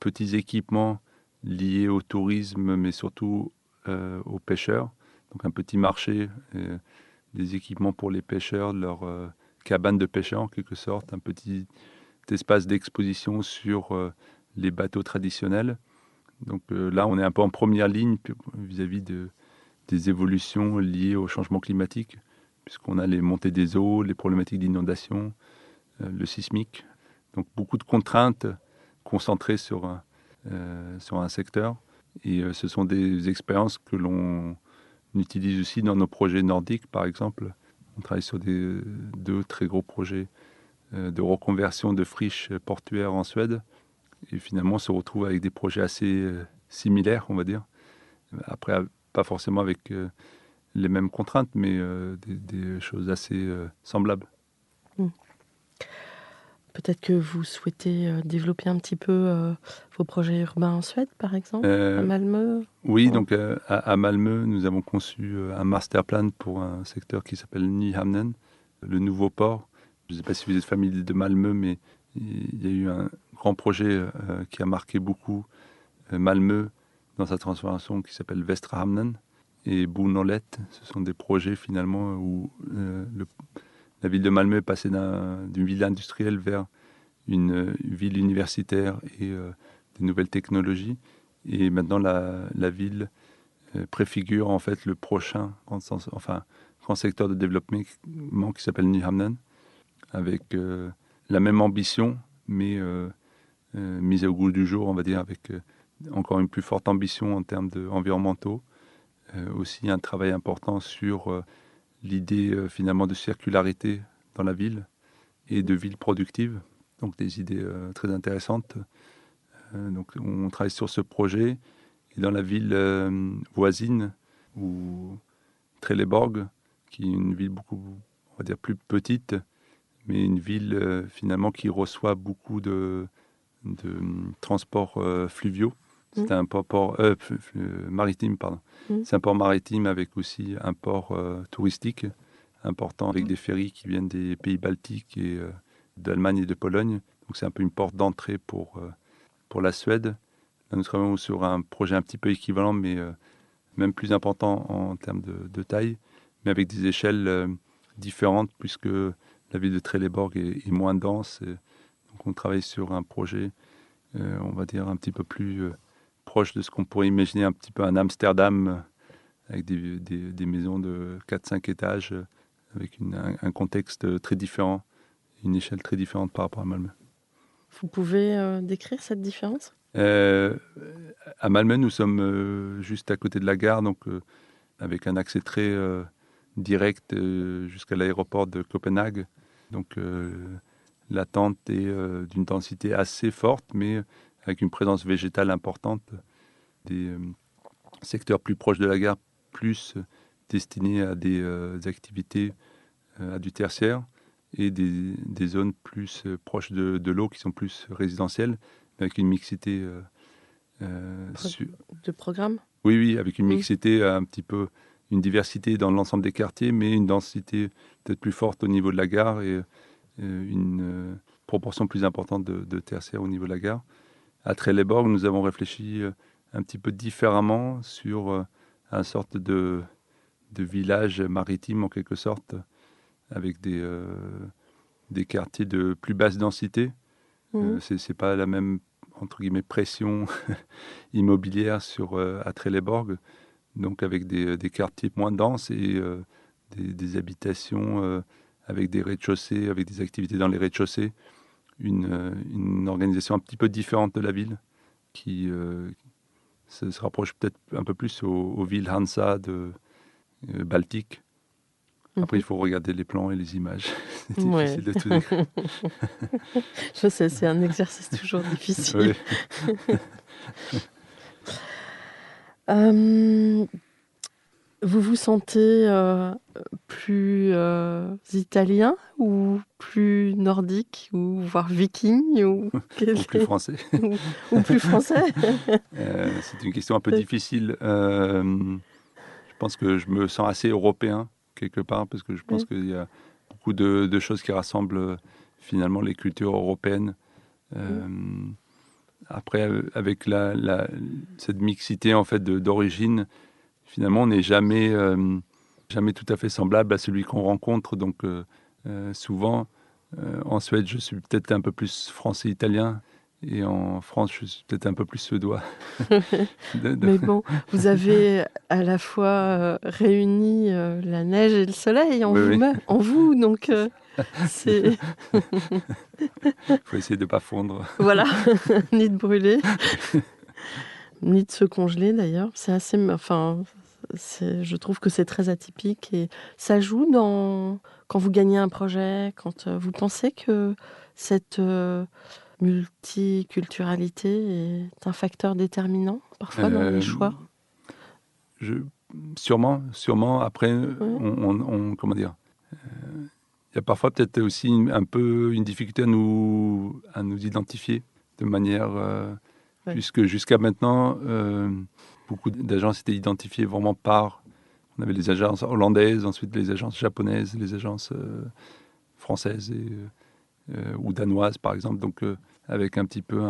Speaker 3: petits équipements liés au tourisme, mais surtout aux pêcheurs. Donc un petit marché, des équipements pour les pêcheurs, leur cabane de pêcheurs en quelque sorte, un petit espace d'exposition sur les bateaux traditionnels. Donc là, on est un peu en première ligne vis-à-vis des évolutions liées au changement climatique, puisqu'on a les montées des eaux, les problématiques d'inondation, le sismique. Donc beaucoup de contraintes concentrées sur un secteur. Et ce sont des expériences que l'on utilise aussi dans nos projets nordiques, par exemple. On travaille sur deux très gros projets de reconversion de friches portuaires en Suède. Et finalement, on se retrouve avec des projets assez similaires, on va dire. Après, pas forcément avec les mêmes contraintes, mais des choses assez semblables.
Speaker 1: Peut-être que vous souhaitez développer un petit peu vos projets urbains en Suède, par exemple, à Malmö.
Speaker 3: Oui, donc à Malmö, nous avons conçu un master plan pour un secteur qui s'appelle Nyhamnen, le nouveau port. Je ne sais pas si vous êtes familier de Malmö, mais il y a eu un grand projet qui a marqué beaucoup Malmö dans sa transformation qui s'appelle Västra Hamnen et Bo-Nollet. Ce sont des projets finalement où la ville de Malmö est passée d'une ville industrielle vers une ville universitaire et des nouvelles technologies. Et maintenant, la ville préfigure en fait le prochain grand secteur de développement qui s'appelle Nyhamnen, avec la même ambition, mais mise au goût du jour, on va dire, avec encore une plus forte ambition en termes environnementaux. Aussi un travail important sur l'idée finalement de circularité dans la ville et de ville productive. Donc des idées très intéressantes. Donc on travaille sur ce projet. Et dans la ville voisine, ou Trelleborg, qui est une ville beaucoup, on va dire, plus petite, mais une ville finalement qui reçoit beaucoup de transports fluviaux. C'est un port maritime, pardon. C'est un port maritime avec aussi un port touristique important, avec des ferries qui viennent des pays baltiques et d'Allemagne et de Pologne. Donc c'est un peu une porte d'entrée pour la Suède. Là, nous travaillons sur un projet un petit peu équivalent, mais même plus important en termes de taille, mais avec des échelles différentes, puisque la ville de Trelleborg est moins dense. Donc on travaille sur un projet, on va dire, un petit peu plus proche de ce qu'on pourrait imaginer un petit peu un Amsterdam, avec des maisons de 4-5 étages, avec un contexte très différent, une échelle très différente par rapport à Malmö.
Speaker 1: Vous pouvez décrire cette différence ?
Speaker 3: À Malmö, nous sommes juste à côté de la gare, donc avec un accès très direct jusqu'à l'aéroport de Copenhague. Donc l'attente est d'une densité assez forte, mais avec une présence végétale importante. Des secteurs plus proches de la gare, plus destinés à des activités à du tertiaire, et des zones plus proches de l'eau qui sont plus résidentielles, avec une mixité
Speaker 1: de programme.
Speaker 3: Oui, avec une mixité un petit peu, une diversité dans l'ensemble des quartiers, mais une densité peut-être plus forte au niveau de la gare et une proportion plus importante de tertiaire au niveau de la gare. À Trelleborg, nous avons réfléchi un petit peu différemment sur une sorte de village maritime en quelque sorte, avec des quartiers de plus basse densité. C'est pas la même, entre guillemets, pression immobilière à Trelleborg, donc avec des quartiers moins denses et des habitations avec des rez-de-chaussée, avec des activités dans les rez-de-chaussée, une organisation un petit peu différente de la ville qui se rapproche peut-être un peu plus aux villes Hansa baltiques. Après, il faut regarder les plans et les images. C'est difficile de tout décrire.
Speaker 1: Je sais, c'est un exercice toujours difficile. Vous vous sentez plus italien ou plus nordique ou voire viking ou
Speaker 3: plus français.
Speaker 1: ou plus français.
Speaker 3: C'est une question un peu difficile. Je pense que je me sens assez européen, quelque part, parce que je pense qu'il y a beaucoup de choses qui rassemblent finalement les cultures européennes. Après, avec cette mixité en fait d'origine, finalement, on n'est jamais tout à fait semblable à celui qu'on rencontre. Donc, souvent, en Suède, je suis peut-être un peu plus français-italien. Et en France, je suis peut-être un peu plus suédois.
Speaker 1: Mais bon, vous avez à la fois réuni la neige et le soleil en vous-même, en vous, donc c'est...
Speaker 3: Il faut essayer de ne pas fondre.
Speaker 1: Voilà, ni de brûler, ni de se congeler d'ailleurs. C'est assez... Enfin, je trouve que c'est très atypique et ça joue quand vous gagnez un projet, quand vous pensez que cette... multiculturalité est un facteur déterminant parfois dans les choix.
Speaker 3: Sûrement. Après, comment dire, il y a parfois peut-être aussi un peu une difficulté à nous identifier de manière, puisque jusqu'à maintenant, beaucoup d'agences étaient identifiées vraiment par. On avait les agences hollandaises, ensuite les agences japonaises, les agences françaises ou danoises, par exemple. Donc, avec un petit peu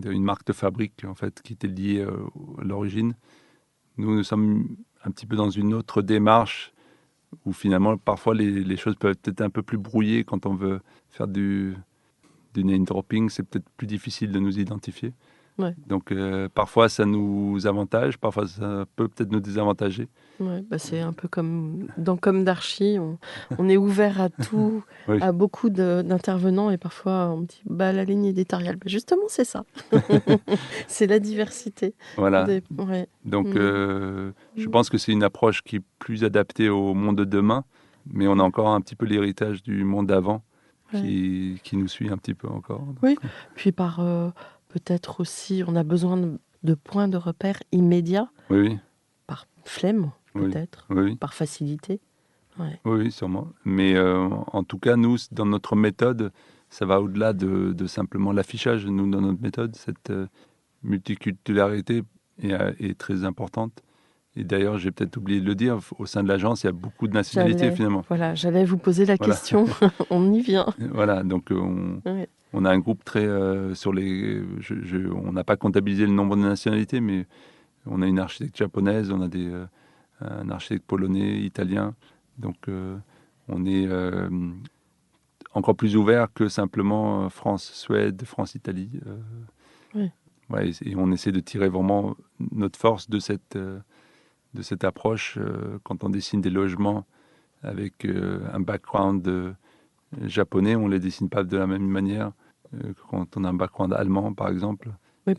Speaker 3: une marque de fabrique en fait qui était liée à l'origine. Nous sommes un petit peu dans une autre démarche où finalement parfois les choses peuvent être un peu plus brouillées quand on veut faire du name dropping, c'est peut-être plus difficile de nous identifier.
Speaker 1: Ouais.
Speaker 3: Donc parfois ça nous avantage, parfois ça peut peut-être nous désavantager.
Speaker 1: Ouais, c'est un peu comme dans Comme d'Archie, on est ouvert à tout, oui. À beaucoup d'intervenants et parfois on dit la ligne éditoriale. Justement, c'est ça. C'est la diversité.
Speaker 3: Voilà. Donc je pense que c'est une approche qui est plus adaptée au monde de demain, mais on a encore un petit peu l'héritage du monde d'avant qui nous suit un petit peu encore. Donc.
Speaker 1: Oui, puis par peut-être aussi, on a besoin de points de repère immédiats.
Speaker 3: Oui.
Speaker 1: Par flemme. Peut-être, par facilité.
Speaker 3: Oui, sûrement. Mais en tout cas, nous, dans notre méthode, ça va au-delà de simplement l'affichage. Nous, dans notre méthode, cette multiculturalité est très importante. Et d'ailleurs, j'ai peut-être oublié de le dire, au sein de l'agence, il y a beaucoup de nationalités finalement.
Speaker 1: Voilà, j'allais vous poser la question. On y vient.
Speaker 3: Voilà, donc on a un groupe très sur les... on n'a pas comptabilisé le nombre de nationalités, mais on a une architecte japonaise, on a un architecte polonais, italien. Donc, on est encore plus ouvert que simplement France-Suède, France-Italie. Et on essaie de tirer vraiment notre force de cette approche quand on dessine des logements avec un background japonais. On ne les dessine pas de la même manière que quand on a un background allemand, par exemple.
Speaker 1: Oui,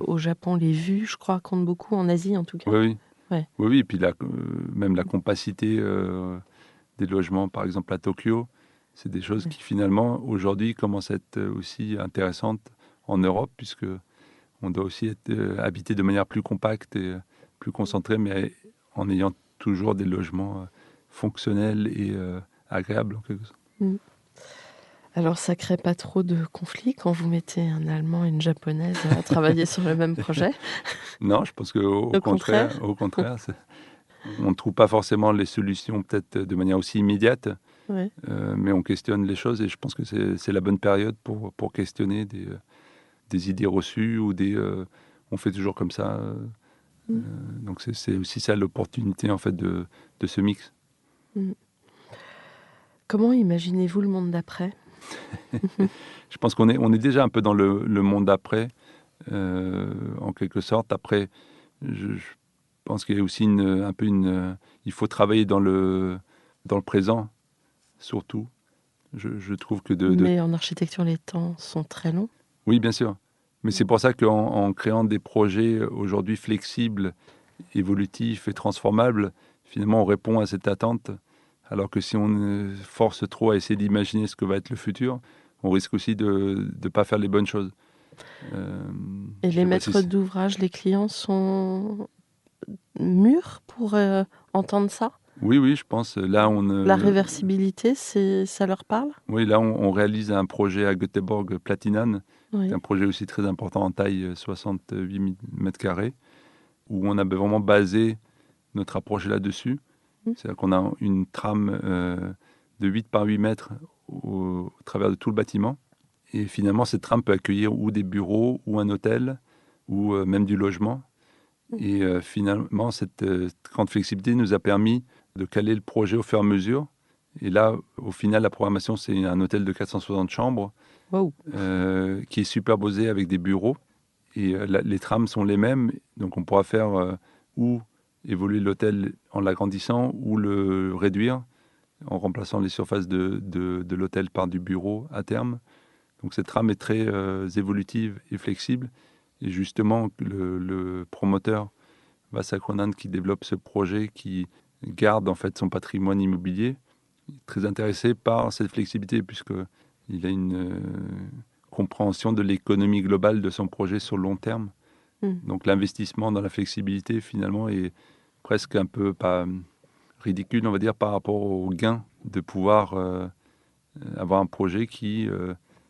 Speaker 1: au Japon, les vues, je crois, comptent beaucoup, en Asie en tout cas.
Speaker 3: Oui. Oui, et puis même la compacité des logements, par exemple à Tokyo, c'est des choses qui finalement, aujourd'hui, commencent à être aussi intéressantes en Europe, puisque on doit aussi être habité de manière plus compacte et plus concentrée, mais en ayant toujours des logements fonctionnels et agréables, en quelque sorte.
Speaker 1: Alors, ça ne crée pas trop de conflits quand vous mettez un Allemand et une Japonaise à travailler sur le même projet?
Speaker 3: Non, je pense qu'au contraire, on ne trouve pas forcément les solutions peut-être de manière aussi immédiate, mais on questionne les choses et je pense que c'est la bonne période pour questionner des idées reçues ou on fait toujours comme ça. Donc c'est aussi ça l'opportunité en fait de ce mix.
Speaker 1: Comment imaginez-vous le monde d'après?
Speaker 3: Je pense qu'on est déjà un peu dans le monde d'après, en quelque sorte. Après, je pense qu'il y a aussi il faut travailler dans le présent, surtout. Je trouve que
Speaker 1: Mais en architecture, les temps sont très longs.
Speaker 3: Oui, bien sûr. Mais c'est pour ça qu'en créant des projets aujourd'hui flexibles, évolutifs et transformables, finalement, on répond à cette attente. Alors que si on force trop à essayer d'imaginer ce que va être le futur, on risque aussi de ne pas faire les bonnes choses.
Speaker 1: Et les maîtres d'ouvrage, les clients sont mûrs pour entendre ça?
Speaker 3: Oui, je pense. Là,
Speaker 1: la réversibilité, ça leur parle?
Speaker 3: Oui, là, on réalise un projet à Göteborg, Platinan, un projet aussi très important en taille, 68 mètres carrés, où on a vraiment basé notre approche là-dessus. C'est-à-dire qu'on a une trame de 8 par 8 mètres au travers de tout le bâtiment. Et finalement, cette trame peut accueillir ou des bureaux, ou un hôtel, ou même du logement. Et finalement, cette grande flexibilité nous a permis de caler le projet au fur et à mesure. Et là, au final, la programmation, c'est un hôtel de 460 chambres qui est superposé avec des bureaux. Et les trames sont les mêmes. Donc, on pourra faire ou évoluer l'hôtel en l'agrandissant ou le réduire en remplaçant les surfaces de l'hôtel par du bureau à terme. Donc, cette trame est très évolutive et flexible. Et justement, le promoteur Vasa Kronan qui développe ce projet, qui garde en fait son patrimoine immobilier, est très intéressé par cette flexibilité puisqu'il a une compréhension de l'économie globale de son projet sur le long terme. Donc l'investissement dans la flexibilité finalement est presque un peu pas ridicule, on va dire, par rapport au gain de pouvoir avoir un projet qui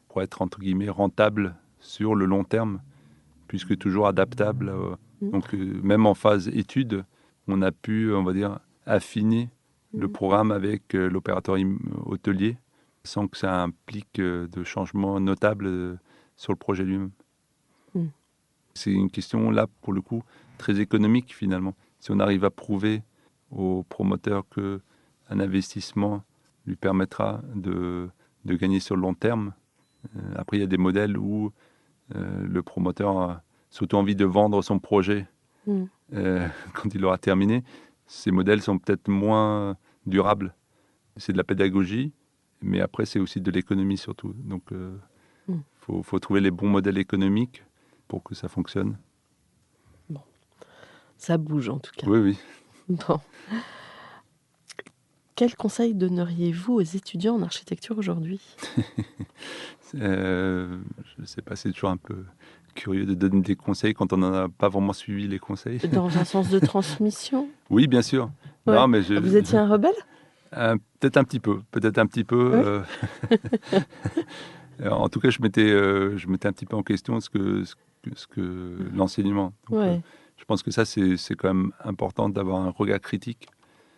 Speaker 3: pourrait être entre guillemets rentable sur le long terme, puisque toujours adaptable. Donc même en phase étude, on a pu, on va dire, affiner le programme avec l'opérateur hôtelier, sans que ça implique de changements notables sur le projet lui-même. C'est une question, là, pour le coup, très économique, finalement. Si on arrive à prouver au promoteur qu'un investissement lui permettra de gagner sur le long terme. Après, il y a des modèles où le promoteur a surtout envie de vendre son projet quand il aura terminé. Ces modèles sont peut-être moins durables. C'est de la pédagogie, mais après, c'est aussi de l'économie surtout. Donc, faut trouver les bons modèles économiques pour que ça fonctionne.
Speaker 1: Bon, ça bouge en tout cas.
Speaker 3: Oui, oui.
Speaker 1: Bon. Quel conseil donneriez-vous aux étudiants en architecture aujourd'hui ?
Speaker 3: Je ne sais pas, c'est toujours un peu curieux de donner des conseils quand on n'en a pas vraiment suivi les conseils.
Speaker 1: Dans un sens de transmission ?
Speaker 3: Oui, bien sûr.
Speaker 1: Ouais.
Speaker 3: Non, mais
Speaker 1: Vous étiez un rebelle ?
Speaker 3: Peut-être un petit peu. Ouais. En tout cas, je mettais un petit peu en question ce que l'enseignement. Donc,
Speaker 1: ouais.
Speaker 3: Je pense que ça, c'est quand même important d'avoir un regard critique.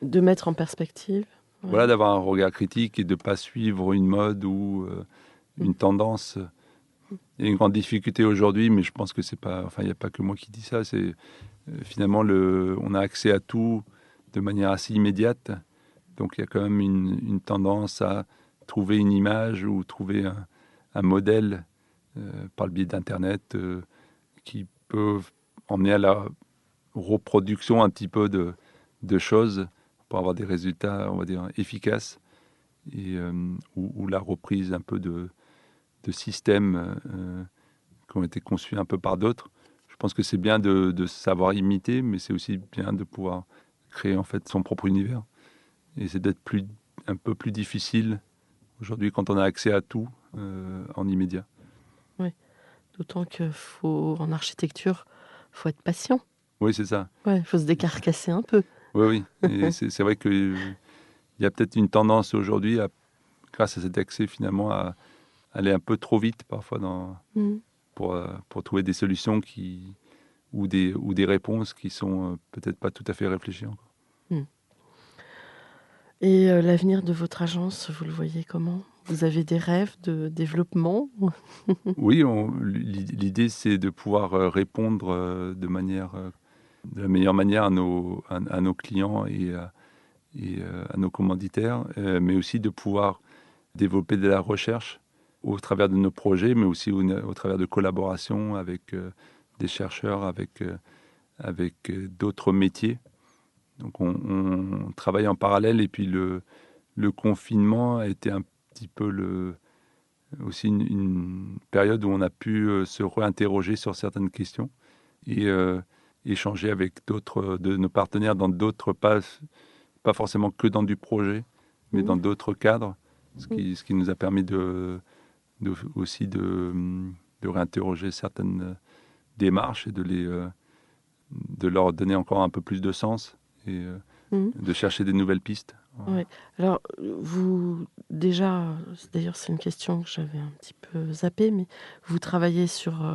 Speaker 1: De mettre en perspective. Ouais.
Speaker 3: Voilà, d'avoir un regard critique et de ne pas suivre une mode ou une tendance. Il y a une grande difficulté aujourd'hui, mais je pense que c'est pas. Enfin, il n'y a pas que moi qui dis ça. C'est finalement on a accès à tout de manière assez immédiate. Donc il y a quand même une tendance à trouver une image ou trouver un modèle par le biais d'Internet qui peut emmener à la reproduction un petit peu de choses pour avoir des résultats, on va dire, efficaces, et, ou la reprise un peu de systèmes qui ont été conçus un peu par d'autres. Je pense que c'est bien de savoir imiter, mais c'est aussi bien de pouvoir créer en fait son propre univers. Et c'est d'être un peu plus difficile aujourd'hui quand on a accès à tout en immédiat.
Speaker 1: Oui, d'autant qu'en architecture, il faut être patient.
Speaker 3: Oui, c'est ça.
Speaker 1: Il faut se décarcasser un peu.
Speaker 3: Oui. Et c'est vrai qu'il y a peut-être une tendance aujourd'hui, grâce à cet accès finalement, à aller un peu trop vite parfois pour trouver des solutions ou des réponses qui sont peut-être pas tout à fait réfléchies encore.
Speaker 1: Et l'avenir de votre agence, vous le voyez comment ? Vous avez des rêves de développement ?
Speaker 3: Oui, l'idée c'est de pouvoir répondre de la meilleure manière à nos clients et à nos commanditaires, mais aussi de pouvoir développer de la recherche au travers de nos projets, mais aussi au travers de collaborations avec des chercheurs, avec d'autres métiers. Donc on travaille en parallèle, et puis le confinement a été un petit peu aussi une période où on a pu se réinterroger sur certaines questions et échanger avec d'autres de nos partenaires dans d'autres, pas forcément que dans du projet, mais dans d'autres cadres, ce qui nous a permis aussi de réinterroger certaines démarches et de leur donner encore un peu plus de sens et de chercher des nouvelles pistes.
Speaker 1: Ouais. Alors, d'ailleurs c'est une question que j'avais un petit peu zappée, mais vous travaillez sur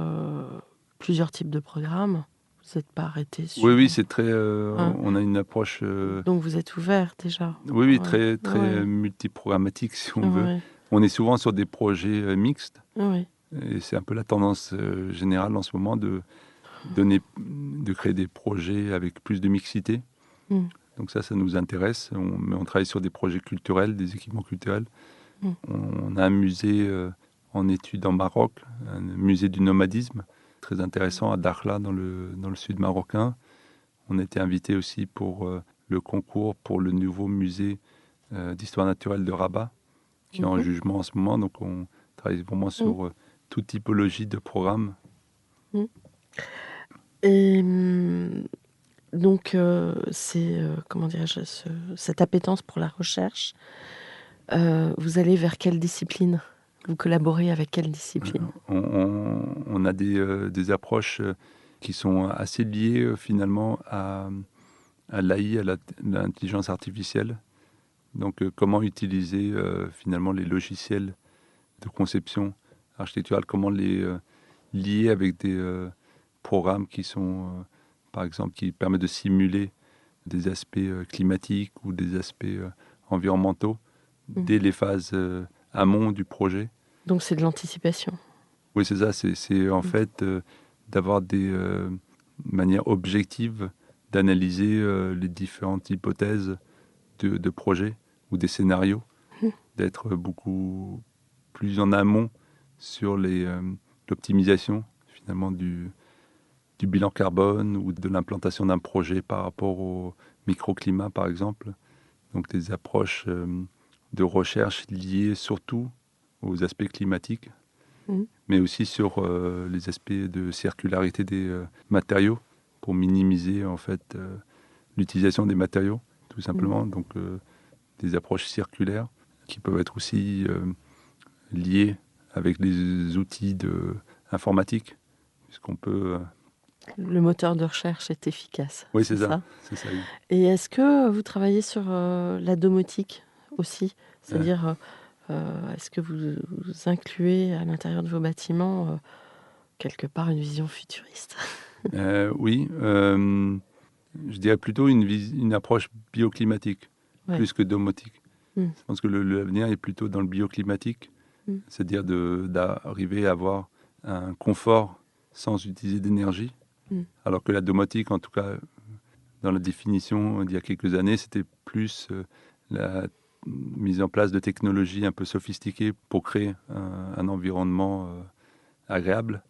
Speaker 1: plusieurs types de programmes. Vous n'êtes pas arrêté sur...
Speaker 3: Oui, c'est très...
Speaker 1: Hein.
Speaker 3: On a une approche...
Speaker 1: Donc vous êtes ouvert déjà.
Speaker 3: Oui, très, très multiprogrammatique, si on veut. On est souvent sur des projets mixtes. Et c'est un peu la tendance générale en ce moment de créer des projets avec plus de mixité. Donc ça nous intéresse. On travaille sur des projets culturels, des équipements culturels. On a un musée en études en Maroc, un musée du nomadisme, très intéressant à Dakhla, dans le sud marocain. On a été invité aussi pour le concours pour le nouveau musée d'histoire naturelle de Rabat, qui est en jugement en ce moment. Donc on travaille vraiment sur toute typologie de programme.
Speaker 1: Et donc, comment dirais-je, cette appétence pour la recherche, vous allez vers quelle discipline ? Vous collaborez avec quelle discipline ?
Speaker 3: On a des approches qui sont assez liées finalement à l'AI, à l'intelligence artificielle. Donc comment utiliser finalement les logiciels de conception architecturale, comment les lier avec des programmes qui sont, par exemple, qui permettent de simuler des aspects climatiques ou des aspects environnementaux dès les phases amont du projet.
Speaker 1: Donc c'est de l'anticipation.
Speaker 3: Oui, c'est ça. C'est en fait d'avoir des manières objectives d'analyser les différentes hypothèses de projets ou des scénarios, d'être beaucoup plus en amont sur l'optimisation finalement du bilan carbone ou de l'implantation d'un projet par rapport au microclimat, par exemple. Donc des approches de recherche liées surtout aux aspects climatiques, mais aussi sur les aspects de circularité des matériaux pour minimiser en fait l'utilisation des matériaux, tout simplement. Donc des approches circulaires qui peuvent être aussi liées avec les outils informatiques, puisqu'on peut...
Speaker 1: Le moteur de recherche est efficace.
Speaker 3: Oui, c'est ça. C'est ça, oui.
Speaker 1: Et est-ce que vous travaillez sur la domotique aussi ? C'est-à-dire, est-ce que vous incluez à l'intérieur de vos bâtiments quelque part une vision futuriste ?
Speaker 3: Oui, je dirais plutôt une approche bioclimatique, plus que domotique. Je pense que l'avenir est plutôt dans le bioclimatique, c'est-à-dire d'arriver à avoir un confort sans utiliser d'énergie, alors que la domotique, en tout cas, dans la définition d'il y a quelques années, c'était plus la mise en place de technologies un peu sophistiquées pour créer un environnement agréable.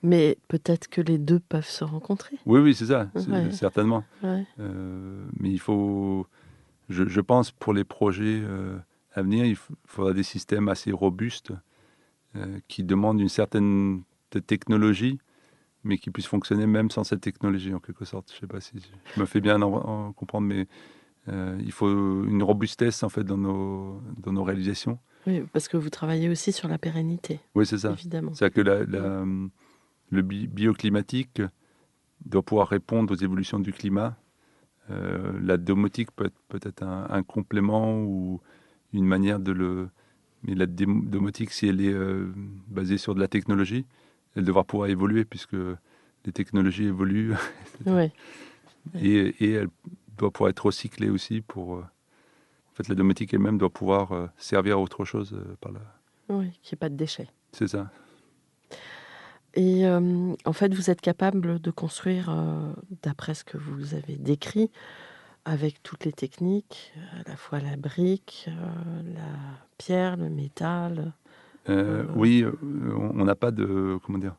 Speaker 1: Mais peut-être que les deux peuvent se rencontrer.
Speaker 3: Oui, c'est ça, certainement.
Speaker 1: Ouais.
Speaker 3: Mais il faut, je pense, pour les projets à venir, il faudra des systèmes assez robustes qui demandent une certaine technologie, mais qui puissent fonctionner même sans cette technologie, en quelque sorte. Je ne sais pas si je me fais bien en comprendre, mais il faut une robustesse, en fait, dans nos réalisations.
Speaker 1: Oui, parce que vous travaillez aussi sur la pérennité.
Speaker 3: Oui, c'est ça.
Speaker 1: Évidemment.
Speaker 3: C'est-à-dire que le bioclimatique doit pouvoir répondre aux évolutions du climat. La domotique peut être un complément ou une manière de le... Mais la domotique, si elle est basée sur de la technologie, elle devra pouvoir évoluer puisque les technologies évoluent.
Speaker 1: Ouais.
Speaker 3: Et elle doit pouvoir être recyclée aussi pour... En fait, la domotique elle-même doit pouvoir servir à autre chose par là.
Speaker 1: Oui, qu'il n'y ait pas de déchets.
Speaker 3: C'est ça.
Speaker 1: Et en fait, vous êtes capable de construire, d'après ce que vous avez décrit, avec toutes les techniques, à la fois la brique, la pierre, le métal.
Speaker 3: Oui, on n'a pas de... Comment dire ?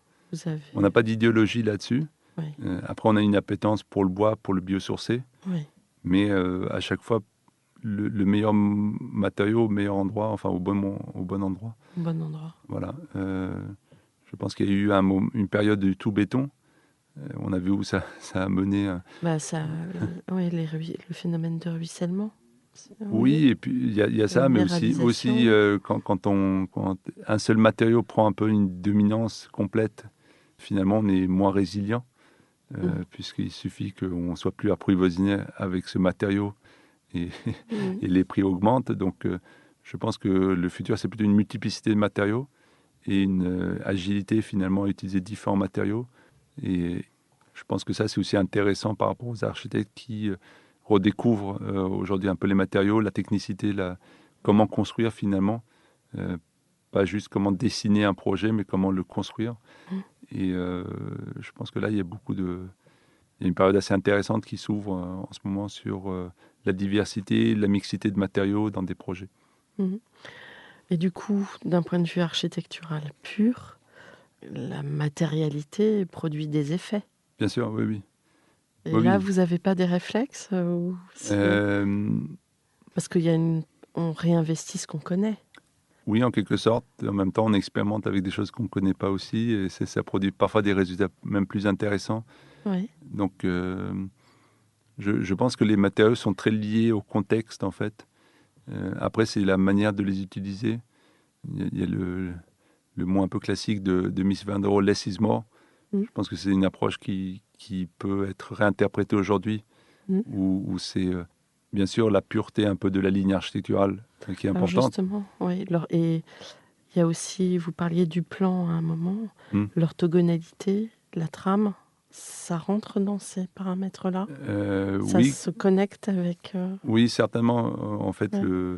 Speaker 3: On n'a pas d'idéologie là-dessus.
Speaker 1: Oui.
Speaker 3: Après, on a une appétence pour le bois, pour le biosourcé.
Speaker 1: Oui.
Speaker 3: Mais à chaque fois, le meilleur matériau au meilleur endroit, enfin au bon endroit.
Speaker 1: Au bon endroit.
Speaker 3: Voilà. Je pense qu'il y a eu une période du tout béton. On a vu où ça a mené.
Speaker 1: Oui, le phénomène de ruissellement.
Speaker 3: Oui, et puis il y a ça, mais aussi quand un seul matériau prend un peu une dominance complète, finalement, on est moins résilient, puisqu'il suffit qu'on ne soit plus apprivoisé avec ce matériau et les prix augmentent. Donc, je pense que le futur, c'est plutôt une multiplicité de matériaux et une agilité, finalement, à utiliser différents matériaux et je pense que ça, c'est aussi intéressant par rapport aux architectes qui redécouvrent aujourd'hui un peu les matériaux, la technicité, comment construire finalement. Pas juste comment dessiner un projet, mais comment le construire. Et je pense que là, il y a une période assez intéressante qui s'ouvre en ce moment sur la diversité, la mixité de matériaux dans des projets.
Speaker 1: Et du coup, d'un point de vue architectural pur, la matérialité produit des effets.
Speaker 3: Bien sûr, oui, oui.
Speaker 1: Et
Speaker 3: Oui,
Speaker 1: là,
Speaker 3: oui.
Speaker 1: vous n'avez pas des réflexes parce on réinvestit ce qu'on connaît.
Speaker 3: Oui, en quelque sorte. En même temps, on expérimente avec des choses qu'on ne connaît pas aussi, et ça produit parfois des résultats même plus intéressants.
Speaker 1: Oui.
Speaker 3: Donc, je pense que les matériaux sont très liés au contexte, en fait. Après, c'est la manière de les utiliser. Il y a le mot un peu classique de Miss Van der Rohe, less is more. Je pense que c'est une approche qui peut être réinterprétée aujourd'hui, où c'est bien sûr la pureté un peu de la ligne architecturale qui est
Speaker 1: Alors
Speaker 3: importante.
Speaker 1: justement, oui. Et il y a aussi, vous parliez du plan à un moment,
Speaker 3: Mm.
Speaker 1: l'orthogonalité, la trame, ça rentre dans ces paramètres-là Ça
Speaker 3: Oui,
Speaker 1: se connecte avec...
Speaker 3: oui, certainement. En fait,
Speaker 1: ouais.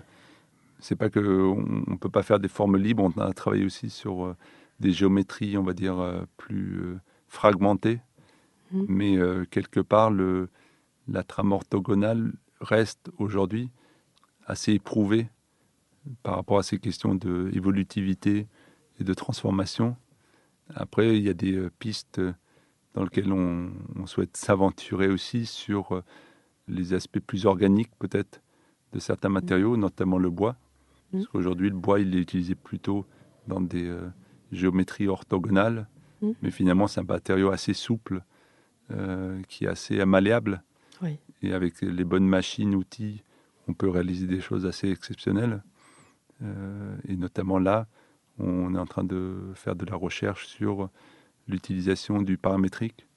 Speaker 3: c'est pas qu'on ne peut pas faire des formes libres. On a travaillé aussi sur des géométries, on va dire, plus fragmentées. Mais quelque part, la trame orthogonale reste aujourd'hui assez éprouvée par rapport à ces questions d'évolutivité et de transformation. Après, il y a des pistes dans lesquelles on souhaite s'aventurer aussi sur les aspects plus organiques, peut-être, de certains matériaux, notamment le bois. Parce qu'aujourd'hui, le bois, il est utilisé plutôt dans des géométries orthogonales. Mais finalement, c'est un matériau assez souple, qui est assez malléable.
Speaker 1: Oui.
Speaker 3: Et avec les bonnes machines, outils, on peut réaliser des choses assez exceptionnelles. Et notamment là, on est en train de faire de la recherche sur l'utilisation du paramétrique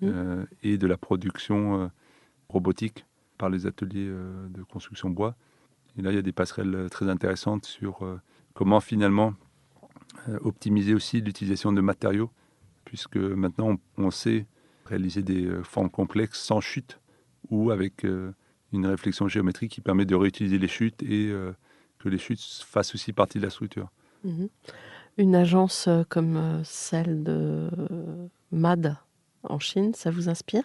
Speaker 3: et de la production robotique par les ateliers de construction bois. Et là, il y a des passerelles très intéressantes sur comment finalement optimiser aussi l'utilisation de matériaux, puisque maintenant on sait réaliser des formes complexes sans chute ou avec une réflexion géométrique qui permet de réutiliser les chutes et que les chutes fassent aussi partie de la structure.
Speaker 1: Une agence comme celle de MAD en Chine, ça vous inspire?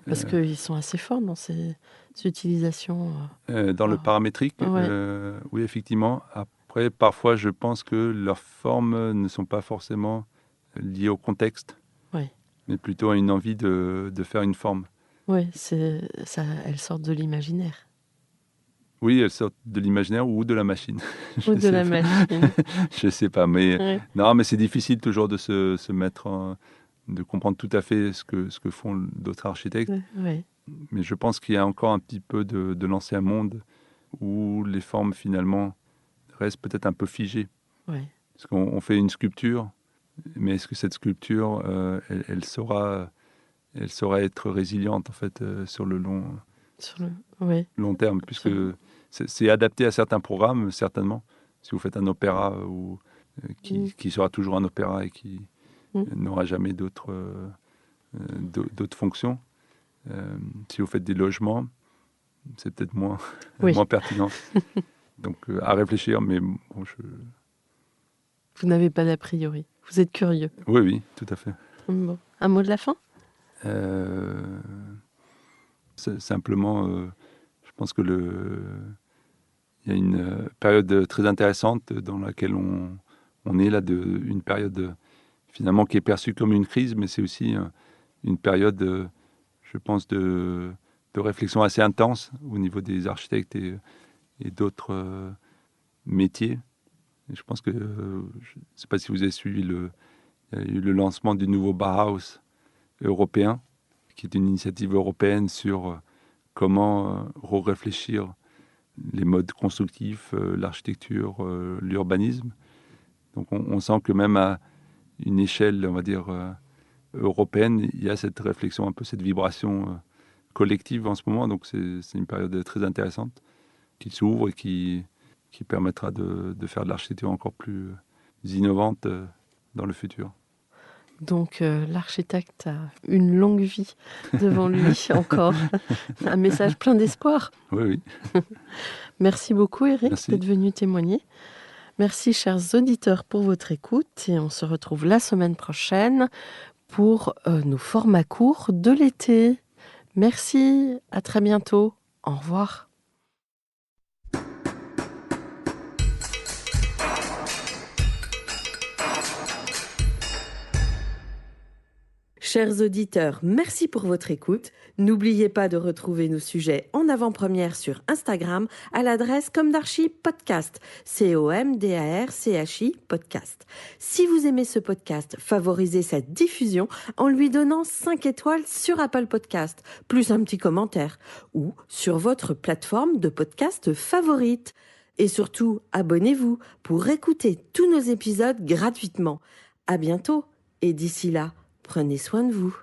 Speaker 1: Parce qu'ils sont assez forts dans ces utilisations.
Speaker 3: Dans le paramétrique,
Speaker 1: Ouais.
Speaker 3: oui, effectivement. Après, parfois, je pense que leurs formes ne sont pas forcément liées au contexte,
Speaker 1: Ouais.
Speaker 3: mais plutôt à une envie de faire une forme.
Speaker 1: Ouais, elles sortent de l'imaginaire.
Speaker 3: Oui, elles sortent de l'imaginaire ou de la machine.
Speaker 1: Ou de la machine.
Speaker 3: Je sais pas, mais
Speaker 1: Ouais.
Speaker 3: non, mais c'est difficile toujours de se mettre, de comprendre tout à fait ce que font d'autres architectes.
Speaker 1: Ouais.
Speaker 3: Mais je pense qu'il y a encore un petit peu de l'ancien monde où les formes finalement restent peut-être un peu figées.
Speaker 1: Ouais.
Speaker 3: Parce qu'on fait une sculpture, mais est-ce que cette sculpture, elle saura être résiliente en fait sur le long terme, puisque c'est adapté à certains programmes, certainement. Si vous faites un opéra qui sera toujours un opéra et qui n'aura jamais d'autres fonctions. Si vous faites des logements, c'est peut-être moins pertinent. Donc à réfléchir, mais bon,
Speaker 1: Vous n'avez pas d'a priori. Vous êtes curieux.
Speaker 3: Oui, tout à fait.
Speaker 1: Bon. Un mot de la fin?
Speaker 3: Simplement, je pense que il y a une période très intéressante dans laquelle on est là, une période finalement qui est perçue comme une crise, mais c'est aussi une période, je pense, de réflexion assez intense au niveau des architectes et d'autres métiers. Et je pense que, je ne sais pas si vous avez suivi, il y a eu le lancement du nouveau Bauhaus européen, qui est une initiative européenne sur comment réfléchir les modes constructifs, l'architecture, l'urbanisme. Donc on sent que même à une échelle, on va dire, européenne, il y a cette réflexion, un peu cette vibration collective en ce moment. Donc c'est une période très intéressante qui s'ouvre et qui permettra de faire de l'architecture encore plus innovante dans le futur.
Speaker 1: Donc l'architecte a une longue vie devant lui encore. Un message plein d'espoir.
Speaker 3: Oui.
Speaker 1: Merci beaucoup Eric
Speaker 3: Merci.
Speaker 1: d'être venu témoigner. Merci chers auditeurs pour votre écoute et on se retrouve la semaine prochaine pour nos formats courts de l'été. Merci, à très bientôt. Au revoir. Chers auditeurs, merci pour votre écoute. N'oubliez pas de retrouver nos sujets en avant-première sur Instagram à l'adresse Comdarchi Podcast, COMDARCHI Podcast. Si vous aimez ce podcast, favorisez sa diffusion en lui donnant 5 étoiles sur Apple Podcast, plus un petit commentaire, ou sur votre plateforme de podcast favorite. Et surtout, abonnez-vous pour écouter tous nos épisodes gratuitement. À bientôt et d'ici là, prenez soin de vous.